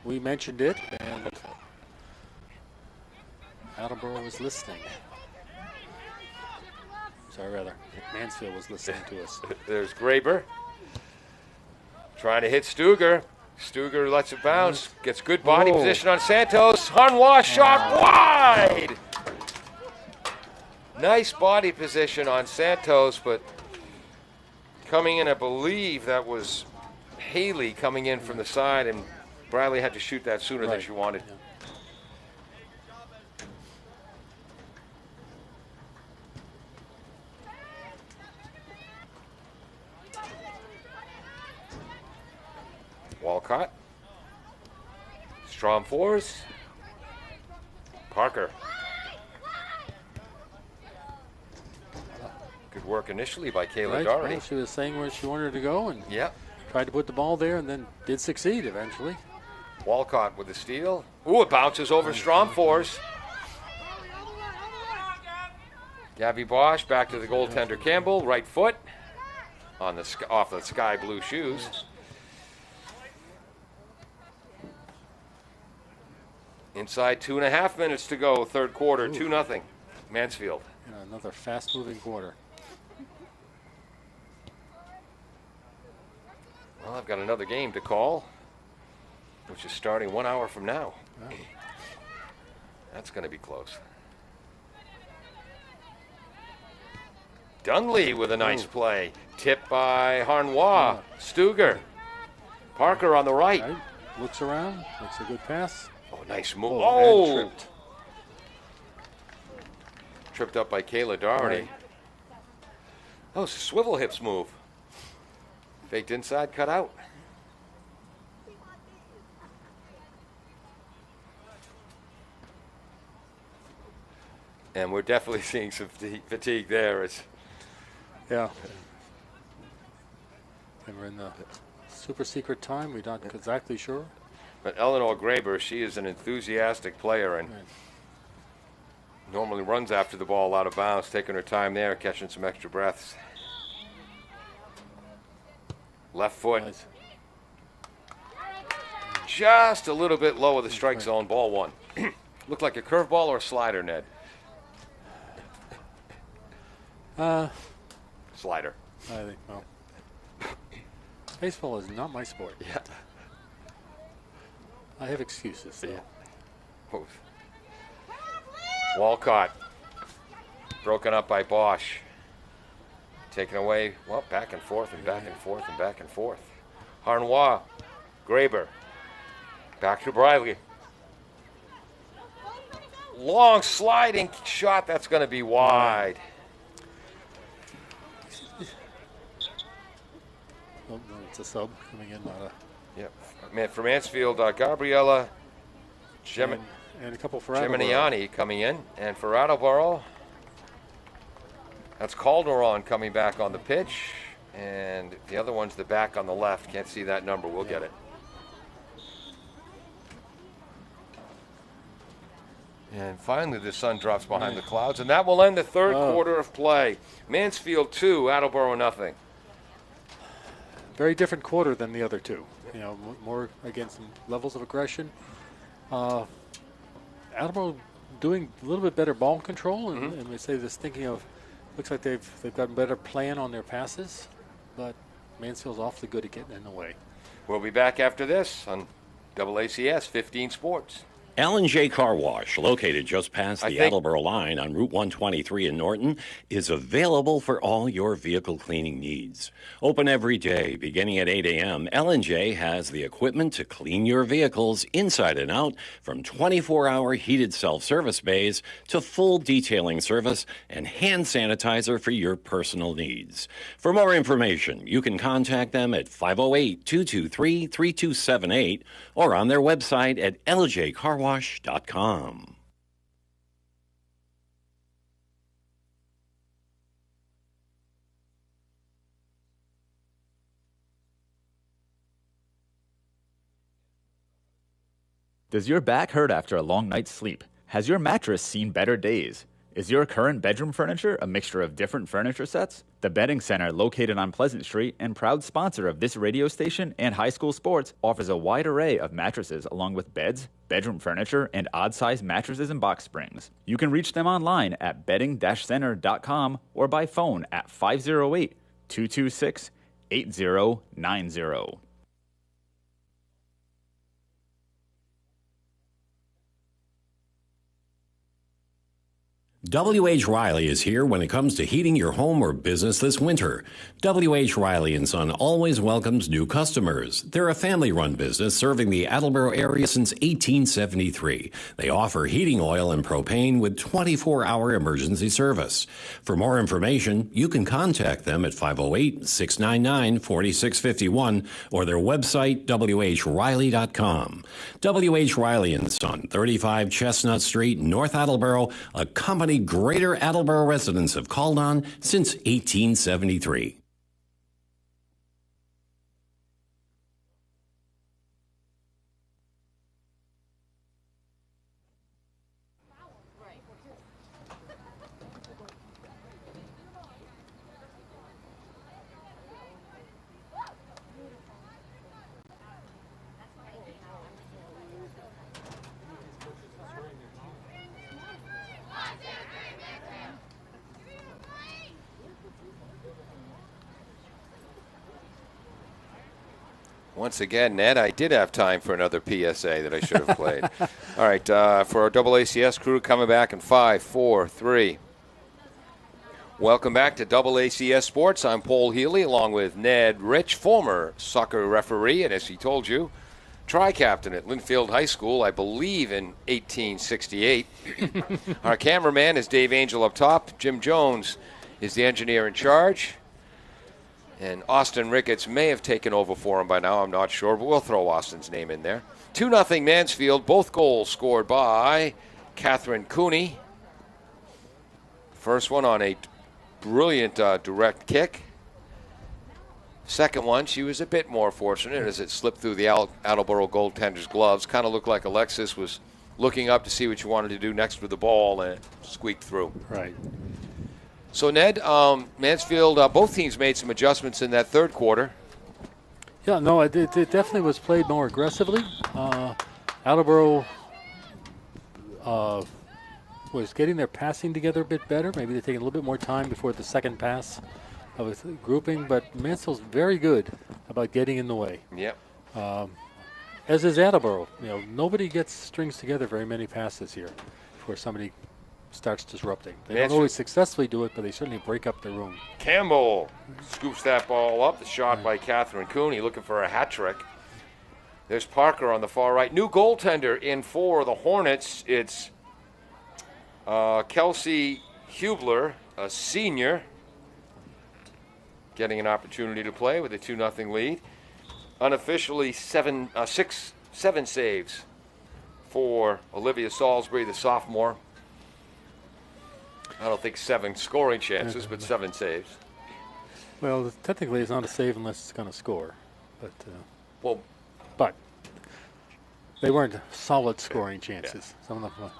S3: We mentioned it, and Attleboro was listening. Sorry, rather, Mansfield was listening to us.
S1: There's Graber. Trying to hit Stuger. Stuger lets it bounce. Gets good body position on Santos. Harnois shot wide. Nice body position on Santos, but coming in, I believe that was Haley coming in from the side, and Bradley had to shoot that sooner than she wanted.
S3: Yeah.
S1: Walcott. Stromfors. Parker. Good work initially by Kayla Doherty.
S3: Well, she was saying where she wanted to go and tried to put the ball there and then did succeed eventually.
S1: Walcott with the steal. Ooh, it bounces over Stromfors. Gabby Bosch back to the goaltender Campbell. Right foot on the off the sky blue shoes. Inside 2.5 minutes to go, third quarter, 2-0, Mansfield.
S3: And another fast-moving quarter.
S1: Well, I've got another game to call, which is starting 1 hour from now.
S3: Wow.
S1: That's going to be close. Dunley with a nice play. Tipped by Harnois. Stuger. Parker on the right.
S3: looks around, makes a good pass.
S1: Oh, nice move.
S3: And
S1: Oh!
S3: tripped.
S1: Tripped up by Kayla Doherty.
S3: Right.
S1: Oh, it's a swivel hips move. Faked inside, cut out. And we're definitely seeing some fatigue there.
S3: Yeah. And we're in the super secret time. We're not exactly sure.
S1: But Eleanor Graber, she is an enthusiastic player and normally runs after the ball out of bounds, taking her time there, catching some extra breaths. Left foot.
S3: Nice.
S1: Just a little bit low of the strike zone, ball one. Looked like a curveball or a slider, Ned? Slider.
S3: I think, well, baseball is not my sport.
S1: Yeah.
S3: I have excuses, though.
S1: Yeah. Walcott. Broken up by Bosch. Taken away, well, back and forth and back and forth and back and forth. Harnois. Graber. Back to Briley. Long sliding shot. That's going to be wide.
S3: Oh, no, it's a sub coming in, not a...
S1: Yep. Man, for Mansfield, Gabriella
S3: and a couple for Attleboro.
S1: Geminiani coming in. And for Attleboro, that's Calderon coming back on the pitch. And the other one's the back on the left. Can't see that number. We'll get it. And finally, the sun drops behind the clouds. And that will end the third quarter of play. Mansfield 2, Attleboro nothing.
S3: Very different quarter than the other two. You know, more against some levels of aggression. Attleboro doing a little bit better ball control, and we say this thinking of, looks like they've got a better plan on their passes, but Mansfield's awfully good at getting in the way.
S1: We'll be back after this on AACS 15 Sports.
S4: L&J Car Wash, located just past the Attleboro line on Route 123 in Norton, is available for all your vehicle cleaning needs. Open every day, beginning at 8 a.m., L&J has the equipment to clean your vehicles inside and out, from 24-hour heated self-service bays to full detailing service and hand sanitizer for your personal needs. For more information, you can contact them at 508-223-3278 or on their website at ljcarwash.com.
S5: Does your back hurt after a long night's sleep? Has your mattress seen better days? Is your current bedroom furniture a mixture of different furniture sets? The Bedding Center, located on Pleasant Street and proud sponsor of this radio station and high school sports, offers a wide array of mattresses along with beds, bedroom furniture, and odd-sized mattresses and box springs. You can reach them online at bedding-center.com or by phone at 508-226-8090.
S4: W.H. Riley is here when it comes to heating your home or business this winter. W.H. Riley & Son always welcomes new customers. They're a family-run business serving the Attleboro area since 1873. They offer heating oil and propane with 24-hour emergency service. For more information, you can contact them at 508-699-4651 or their website, whriley.com. W.H. Riley & Son, 35 Chestnut Street, North Attleboro, a company Greater Attleboro residents have called on since 1873.
S1: Once again, Ned, I did have time for another PSA that I should have played. All right, for our AACS crew coming back in 5, 4, 3. Welcome back to AACS Sports. I'm Paul Healy along with Ned Rich, former soccer referee, and as he told you, tri-captain at Linfield High School, I believe, in 1868. Our cameraman is Dave Angel up top. Jim Jones is the engineer in charge. And Austin Ricketts may have taken over for him by now. I'm not sure, but we'll throw Austin's name in there. 2-0 Mansfield. Both goals scored by Catherine Cooney. First one on a brilliant direct kick. Second one, she was a bit more fortunate as it slipped through the Attleboro goaltender's gloves. Kind of looked like Alexis was looking up to see what she wanted to do next with the ball, and it squeaked through.
S3: Right.
S1: So, Ned, Mansfield, both teams made some adjustments in that third quarter.
S3: Yeah, no, it definitely was played more aggressively. Attleboro was getting their passing together a bit better. Maybe they're taking a little bit more time before the second pass of a grouping, but Mansfield's very good about getting in the way.
S1: Yep.
S3: As is Attleboro. Nobody gets strings together very many passes here before somebody starts disrupting. They don't always successfully do it, but they certainly break up the room.
S1: Campbell scoops that ball up. The shot by Catherine Cooney, looking for a hat trick. There's Parker on the far right. New goaltender in for the Hornets. It's Kelsey Hubler, a senior, getting an opportunity to play with a 2-0 lead. Unofficially, seven saves for Olivia Salisbury, the sophomore. I don't think 7 scoring chances, but 7 saves.
S3: Well, technically, it's not a save unless it's going to score. But they weren't solid scoring chances. Yeah. Some of them.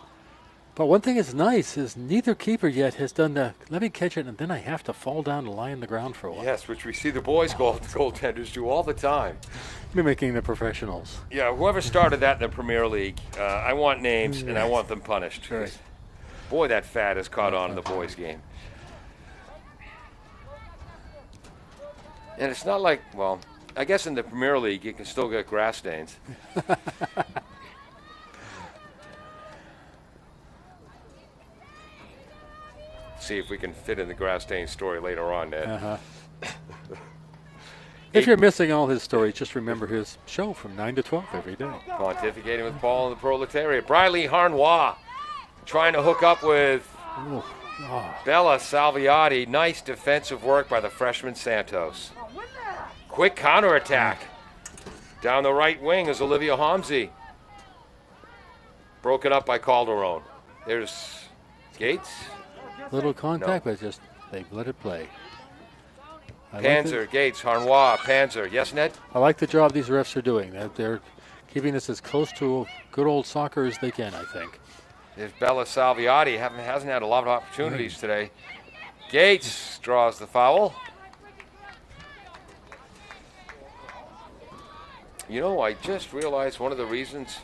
S3: But one thing that's nice is neither keeper yet has done the let me catch it and then I have to fall down and lie on the ground for a while.
S1: Yes, which we see the boys' goaltenders do all the time.
S3: Mimicking the professionals.
S1: Yeah, whoever started that in the Premier League, I want names and I want them punished.
S3: Right.
S1: Boy, that fat has caught on in the boys' game. And it's not like, well, I guess in the Premier League you can still get grass stains. See if we can fit in the grass stain story later on, Ned.
S3: If you're missing all his stories, just remember his show from 9 to 12 every day.
S1: Pontificating with Paul and the Proletariat. Briley Harnois trying to hook up with Bella Salviati. Nice defensive work by the freshman Santos. Quick counterattack. Down the right wing is Olivia Homsey. Broken up by Calderon. There's Gates.
S3: Little contact, but just they let it play.
S1: Panzer, Gates, Harnois, Panzer. Yes, Ned?
S3: I like the job these refs are doing. They're keeping this as close to good old soccer as they can, I think.
S1: There's Bella Salviati. Hasn't had a lot of opportunities today. Gates draws the foul. You know, I just realized one of the reasons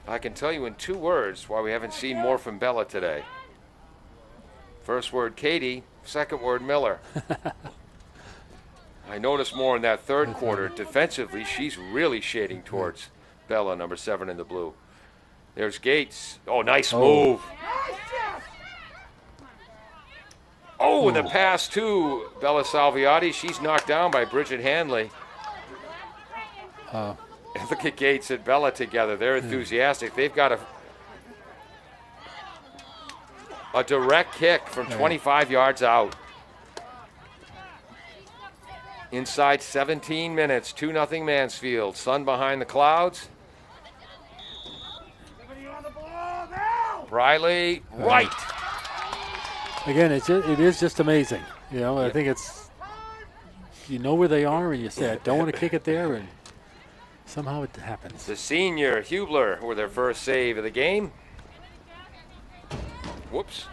S1: I can tell you in 2 words why we haven't seen more from Bella today. First word, Katie. Second word, Miller. I noticed more in that third quarter. Defensively, she's really shading towards Bella, number 7 in the blue. There's Gates. Oh, nice move. Oh, and the pass to Bella Salviati. She's knocked down by Bridget Hanley. Look at Gates and Bella together. They're enthusiastic. They've got a direct kick from 25 yards out. Inside 17 minutes, 2-0 Mansfield. Sun behind the clouds. Briley, right.
S3: Again, it is just amazing. I think it's, you know where they are and you say, I don't want to kick it there, and somehow it happens.
S1: The senior, Hubler, with their first save of the game. Whoops.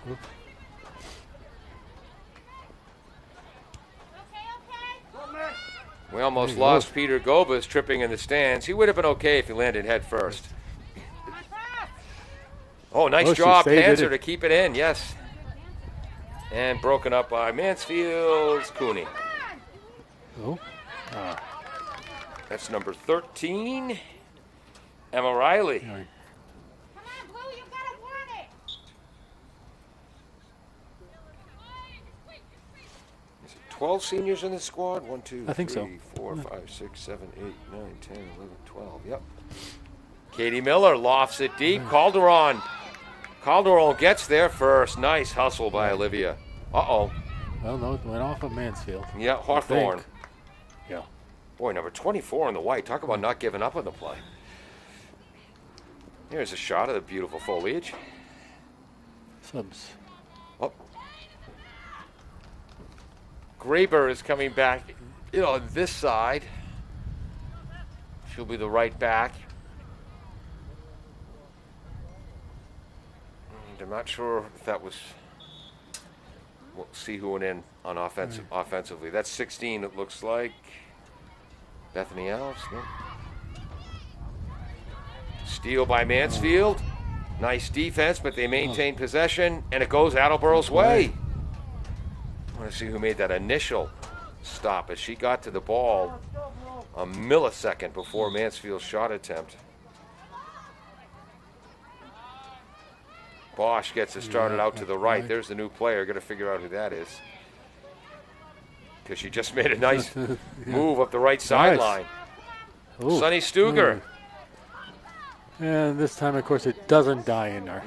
S1: We almost lost Peter Gobas tripping in the stands. He would have been okay if he landed head first. Oh, nice job, Panzer, to keep it in, yes. And broken up by Mansfield's Cooney. That's number 13, Emma Riley. 12 seniors in the squad? 1, 2,
S3: I think
S1: 3,
S3: so.
S1: 4, 5, 6, 7, 8, 9, 10, 11, 12. Yep. Katie Miller lofts it deep. Calderon gets there first. Nice hustle by Olivia. Uh-oh.
S3: Well, no, it went off of Mansfield.
S1: Yeah, Hawthorne.
S3: Yeah.
S1: Boy, number 24 in the white. Talk about not giving up on the play. Here's a shot of the beautiful foliage.
S3: Subs.
S1: Oh. Graber is coming back, on this side. She'll be the right back. And I'm not sure if that was. We'll see who went in on offensively. That's 16, it looks like. Bethany Alves. No. Steal by Mansfield. Nice defense, but they maintain possession, and it goes Attleboro's way. I want to see who made that initial stop as she got to the ball a millisecond before Mansfield's shot attempt. Bosch gets it started out to the right. There's the new player. Got to figure out who that is. Because she just made a nice move up the right sideline. Sonny Stuger.
S3: And this time, of course, it doesn't die in our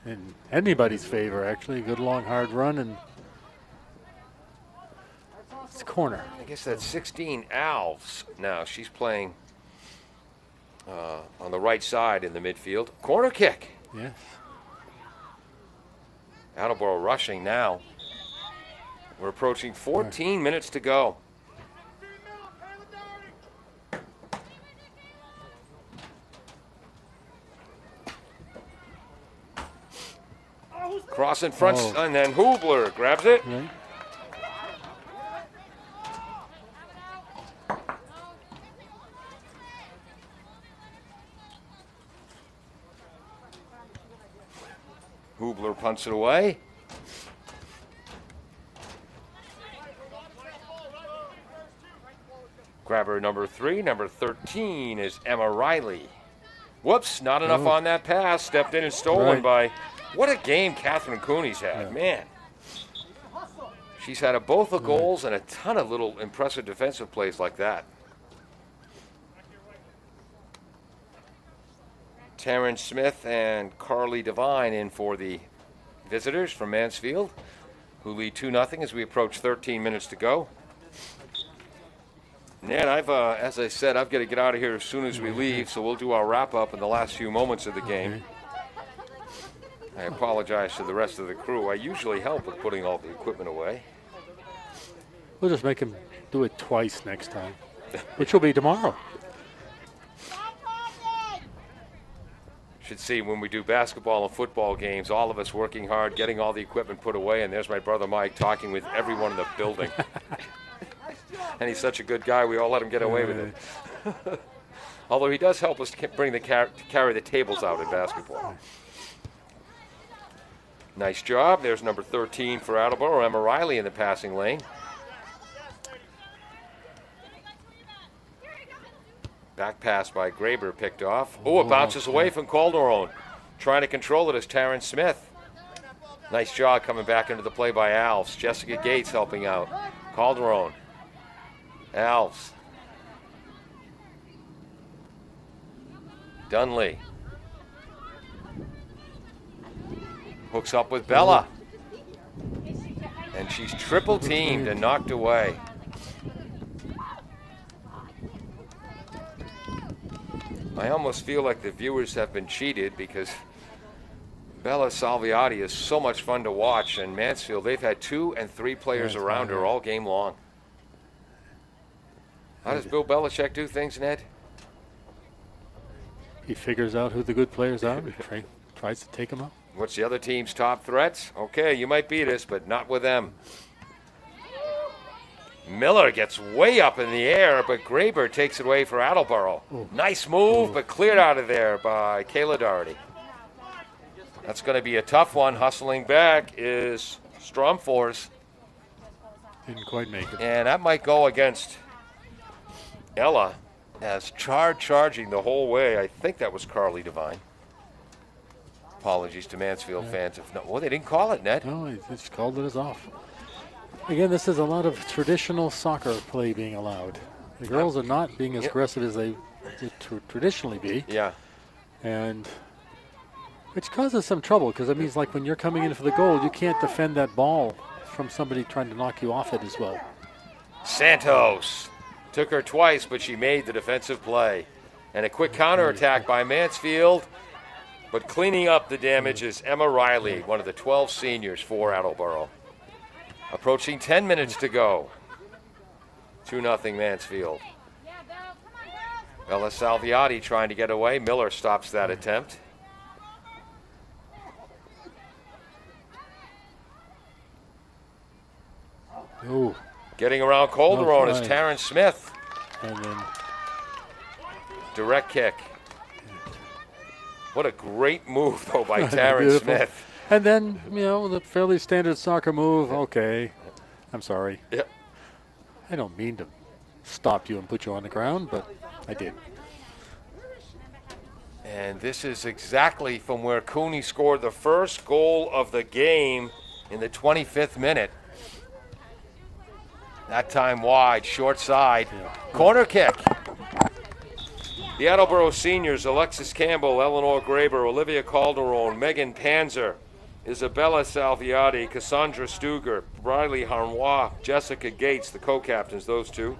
S3: in anybody's favor, actually. Good long, hard run, and it's corner.
S1: I guess that's 16 Alves now. She's playing on the right side in the midfield. Corner kick.
S3: Yes.
S1: Attleboro rushing now. We're approaching 14 minutes to go. Cross in front, and then Hubler grabs it.
S3: Right.
S1: Hubler punts it away. Grabber number 3. Number 13 is Emma Riley. Whoops, not enough on that pass. Stepped in and stolen by... What a game Catherine Cooney's had. Man. She's had both the goals and a ton of little impressive defensive plays like that. Taryn Smith and Carly Devine in for the visitors from Mansfield, who lead 2-0 as we approach 13 minutes to go. Ned, as I said, I've got to get out of here as soon as we leave, so we'll do our wrap-up in the last few moments of the game. I apologize to the rest of the crew. I usually help with putting all the equipment away.
S3: We'll just make him do it twice next time, which will be tomorrow.
S1: Should see when we do basketball and football games, all of us working hard, getting all the equipment put away, and there's my brother Mike talking with everyone in the building. And he's such a good guy, we all let him get away with it. Although he does help us bring carry the tables out in basketball. Nice job. There's number 13 for Attleboro, Emma Riley in the passing lane. Back pass by Graber picked off. Oh, it bounces away from Calderon. Trying to control it is Taryn Smith. Nice job coming back into the play by Alves. Jessica Gates helping out. Calderon. Alves. Dunley. Hooks up with Bella. And she's triple teamed and knocked away. I almost feel like the viewers have been cheated because Bella Salviati is so much fun to watch, and Mansfield, they've had 2 and 3 players around her all game long. How does Bill Belichick do things, Ned?
S3: He figures out who the good players are and tries to take them out.
S1: What's the other team's top threats? Okay, you might beat us, but not with them. Miller gets way up in the air, but Graber takes it away for Attleboro. Nice move, but cleared out of there by Kayla Doherty. That's going to be a tough one. Hustling back is Stromfors.
S3: Didn't quite make it.
S1: And that might go against Ella as charging the whole way. I think that was Carly Devine. Apologies to Mansfield fans. If no, well, they didn't call it, Ned.
S3: No, they just called it as off. Again, this is a lot of traditional soccer play being allowed. The girls are not being as aggressive as they would traditionally be.
S1: Yeah.
S3: And which causes some trouble because it means like when you're coming in for the goal, you can't defend that ball from somebody trying to knock you off it as well.
S1: Santos took her twice, but she made the defensive play. And a quick counterattack by Mansfield. But cleaning up the damage is Emma Riley, one of the 12 seniors for Attleboro. Approaching 10 minutes to go. 2-0 Mansfield. Bella Salviati trying to get away. Miller stops that attempt.
S3: Ooh.
S1: Getting around Calderon is Taryn Smith.
S3: And then
S1: direct kick. What a great move, though, by Taryn Smith.
S3: And then, you know, the fairly standard soccer move. Okay. I'm sorry.
S1: Yep.
S3: I don't mean to stop you and put you on the ground, but I did.
S1: And this is exactly from where Cooney scored the first goal of the game in the 25th minute. That time wide, short side. Yeah. Corner kick. The Attleboro seniors, Alexis Campbell, Eleanor Graber, Olivia Calderon, Megan Panzer, Isabella Salviati, Cassandra Stuger, Riley Harnois, Jessica Gates, the co-captains, those two.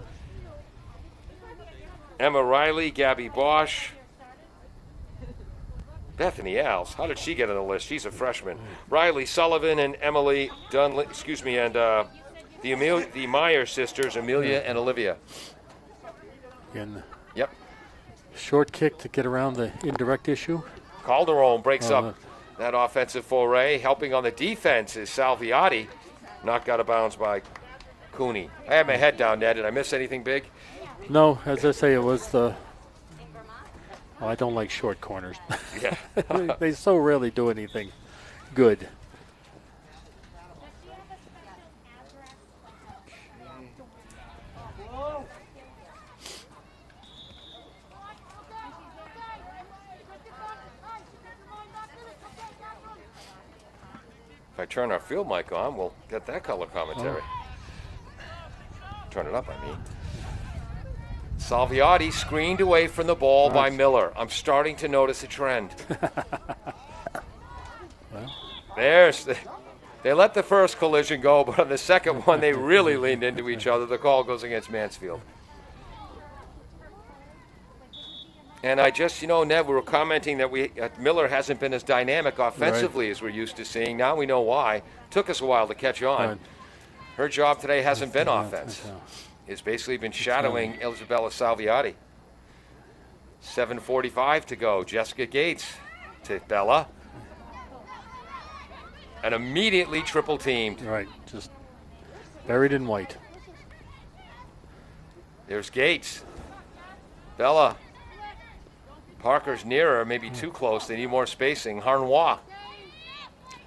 S1: Emma Riley, Gabby Bosch, Bethany Alves. How did she get on the list? She's a freshman. Riley Sullivan and Emily Dunley, and the Meyer sisters, Amelia and Olivia.
S3: Again.
S1: Yep.
S3: Short kick to get around the indirect issue.
S1: Calderon breaks up that offensive foray. Helping on the defense is Salviati. Knocked out of bounds by Cooney. I had my head down, Ned. Did I miss anything big?
S3: No, as I say, it was the... Well, I don't like short corners.
S1: Yeah.
S3: they so rarely do anything good.
S1: If I turn our field mic on, we'll get that color commentary. Turn it up, I mean. Salviati screened away from the ball by Miller. I'm starting to notice a trend. They let the first collision go, but on the second one, they really leaned into each other. The call goes against Mansfield. And I just, Ned, we were commenting that Miller hasn't been as dynamic offensively as we're used to seeing. Now we know why. Took us a while to catch on.
S3: Right.
S1: Her job today hasn't been offense. It's basically been shadowing Isabella Salviati. 7:45 to go. Jessica Gates to Bella. And immediately triple teamed.
S3: Right, just buried in white.
S1: There's Gates. Bella. Parker's nearer, maybe too close. They need more spacing. Harnois.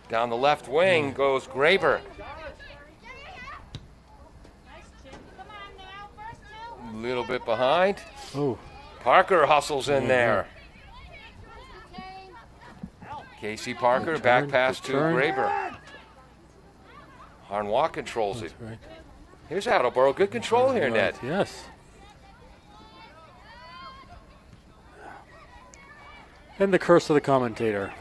S1: Down the left wing goes Graber. A little bit behind.
S3: Ooh.
S1: Parker hustles in there. Casey Parker, back pass to Graber. Harnois controls it.
S3: Right.
S1: Here's Attleboro. Good control here, Ned.
S3: Yes. And the curse of the commentator.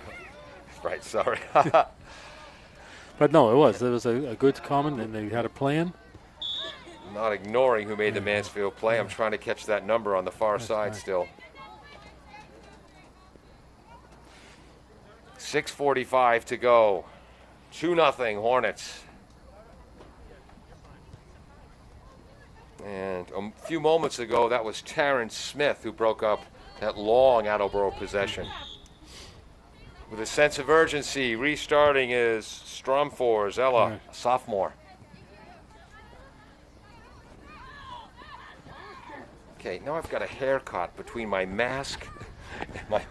S1: Right, sorry.
S3: But no, it was a good comment, and they had a plan.
S1: Not ignoring who made the Mansfield play. I'm trying to catch that number on the far side still. 6:45 to go. 2-0 Hornets. And a few moments ago, that was Taryn Smith who broke up that long Attleboro possession. With a sense of urgency, restarting is Stromfors, Ella, a sophomore. Okay, now I've got a haircut between my mask and my...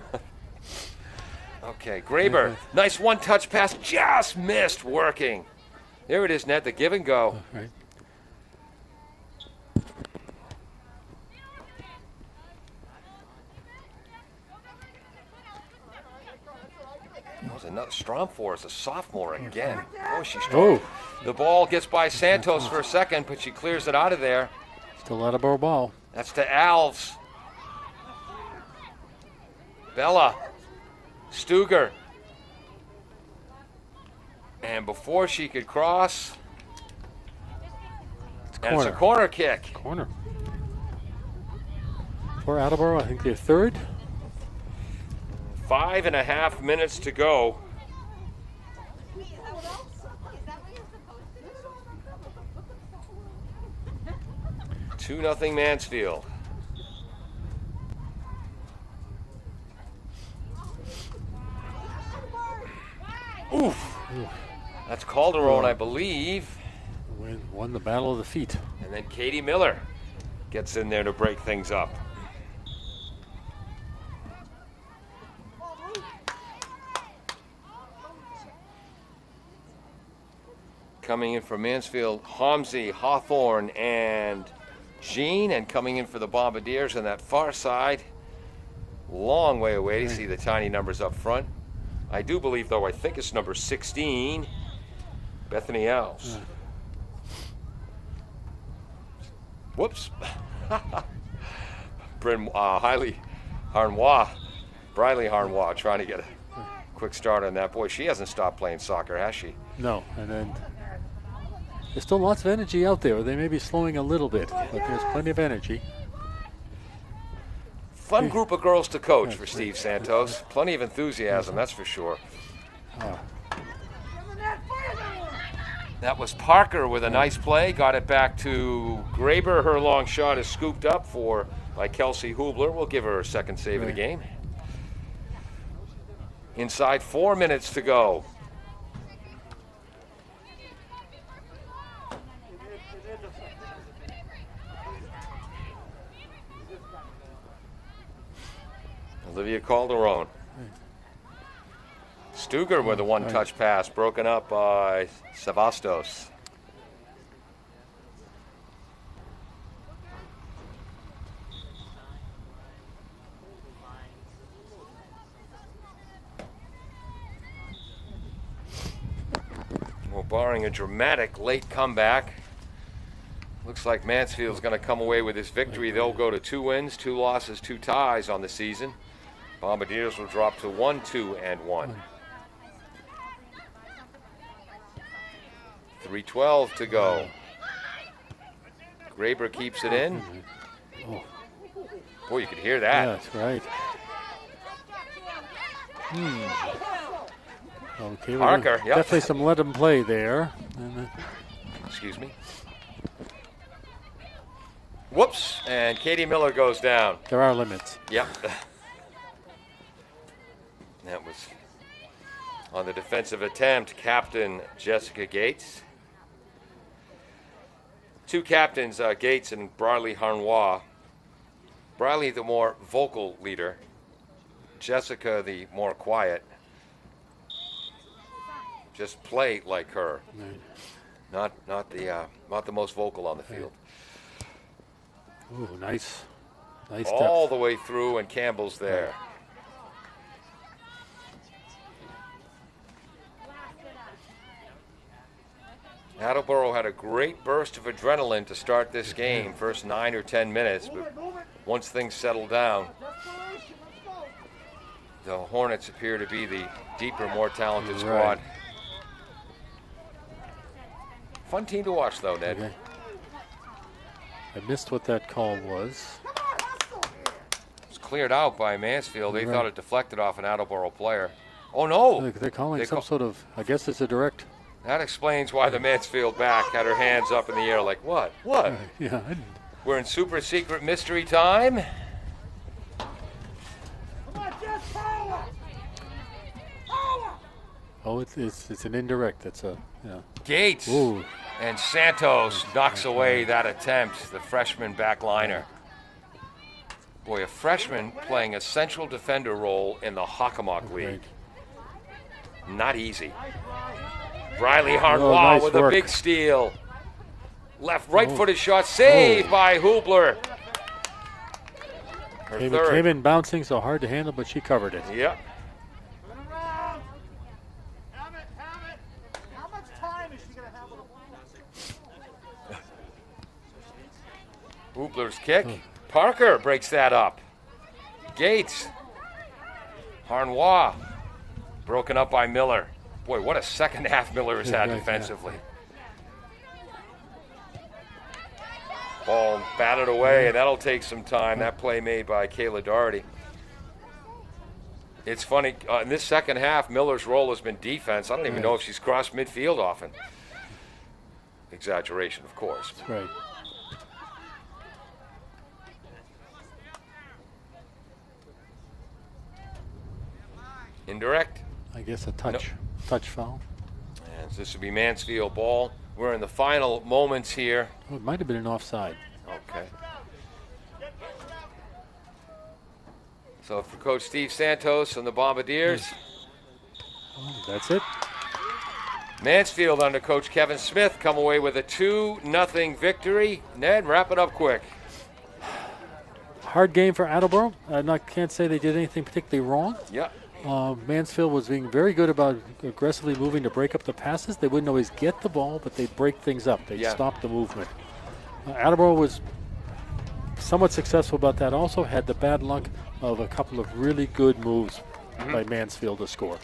S1: Okay, Graber, nice one-touch pass, just missed working. There it is, Ned, the give and go.
S3: Right.
S1: was another Stromfors, a sophomore again. Oh, she's strong. The ball gets by Santos for a second, but she clears it out of there.
S3: Still Attleboro ball.
S1: That's to Alves. Bella. Stuger. And before she could cross, it's a corner kick.
S3: Corner. For Attleboro, I think they're third.
S1: 5.5 minutes to go. 2-0 Mansfield. Oof. That's Calderon, I believe.
S3: Won the battle of the feet.
S1: And then Katie Miller gets in there to break things up. Coming in for Mansfield, Homsey, Hawthorne, and Jean. And coming in for the Bombardiers on that far side. Long way away to see the tiny numbers up front. I do believe, though, I think it's number 16, Bethany Alves. Whoops. Briley Harnois trying to get a quick start on that. Boy, she hasn't stopped playing soccer, has she?
S3: No, and then there's still lots of energy out there. They may be slowing a little bit, but there's plenty of energy.
S1: Fun group of girls to coach for Steve Santos. Plenty of enthusiasm, that's for sure. That was Parker with a nice play. Got it back to Graber. Her long shot is scooped up by Kelsey Hubler. We'll give her her second save of the game. Inside 4 minutes to go. Olivia Calderon. Stuger with a one-touch pass, broken up by Savastos. Well, barring a dramatic late comeback, looks like Mansfield's going to come away with this victory. They'll go to 2 wins, 2 losses, 2 ties on the season. Bombardiers will drop to 1-2-1. 3:12 to go. Graber keeps it in. Boy, you could hear that.
S3: Yeah, that's right. Okay,
S1: Parker, yep.
S3: Definitely some let him play there.
S1: Excuse me. Whoops, and Katie Miller goes down.
S3: There are limits.
S1: Yep. That was on the defensive attempt, Captain Jessica Gates. 2 captains, Gates and Briley Harnois. Briley, the more vocal leader. Jessica, the more quiet. Just play like her. Not the most vocal on the field.
S3: Ooh, nice
S1: all
S3: depth.
S1: the way through, and Campbell's there. Attleboro had a great burst of adrenaline to start this game, first 9 or 10 minutes, but once things settled down, the Hornets appear to be the deeper, more talented squad. Fun team to watch, though, Ned.
S3: Okay. I missed what that call was.
S1: It was cleared out by Mansfield. They thought it deflected off an Attleboro player. Oh, no!
S3: They're calling some sort of, I guess it's a direct.
S1: That explains why the Mansfield back had her hands up in the air like, what? What?
S3: Yeah.
S1: We're in super secret mystery time.
S3: Oh, it's an indirect. It's a,
S1: Gates.
S3: Ooh.
S1: And Santos knocks away that attempt, the freshman backliner. Boy, a freshman playing a central defender role in the Hockomock League. Not easy. Briley Harnois
S3: nice
S1: with
S3: work.
S1: a big steal. Right-footed shot saved by Hubler. Her third.
S3: Came in bouncing, so hard to handle, but she covered it.
S1: Yep. Hoopler's kick. Parker breaks that up. Gates. Harnois. Broken up by Miller. Boy, what a second half Miller has had defensively. Ball batted away, and that'll take some time. That play made by Kayla Doherty. It's funny, in this second half, Miller's role has been defense. I don't even know if she's crossed midfield often. Exaggeration, of course.
S3: That's right.
S1: Indirect.
S3: I guess a touch foul.
S1: And this would be Mansfield ball. We're in the final moments here.
S3: Oh, it might have been an offside.
S1: Okay. So for Coach Steve Santos and the Bombardiers.
S3: That's it.
S1: Mansfield under Coach Kevin Smith come away with a 2-0 victory. Ned, wrap it up quick.
S3: Hard game for Attleboro. Can't say they did anything particularly wrong.
S1: Yeah.
S3: Mansfield was being very good about aggressively moving to break up the passes. They wouldn't always get the ball, but they'd break things up. They'd stop the movement. Attleboro was somewhat successful about that. Also had the bad luck of a couple of really good moves by Mansfield to score.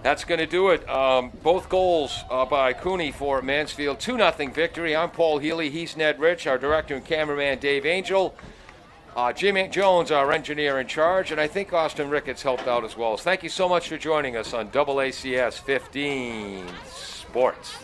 S1: That's going to do it. Both goals by Cooney for Mansfield. 2-0 victory. I'm Paul Healy. He's Ned Rich. Our director and cameraman, Dave Angel. Jimmy Jones, our engineer in charge. And I think Austin Ricketts helped out as well. Thank you so much for joining us on AACS 15 Sports.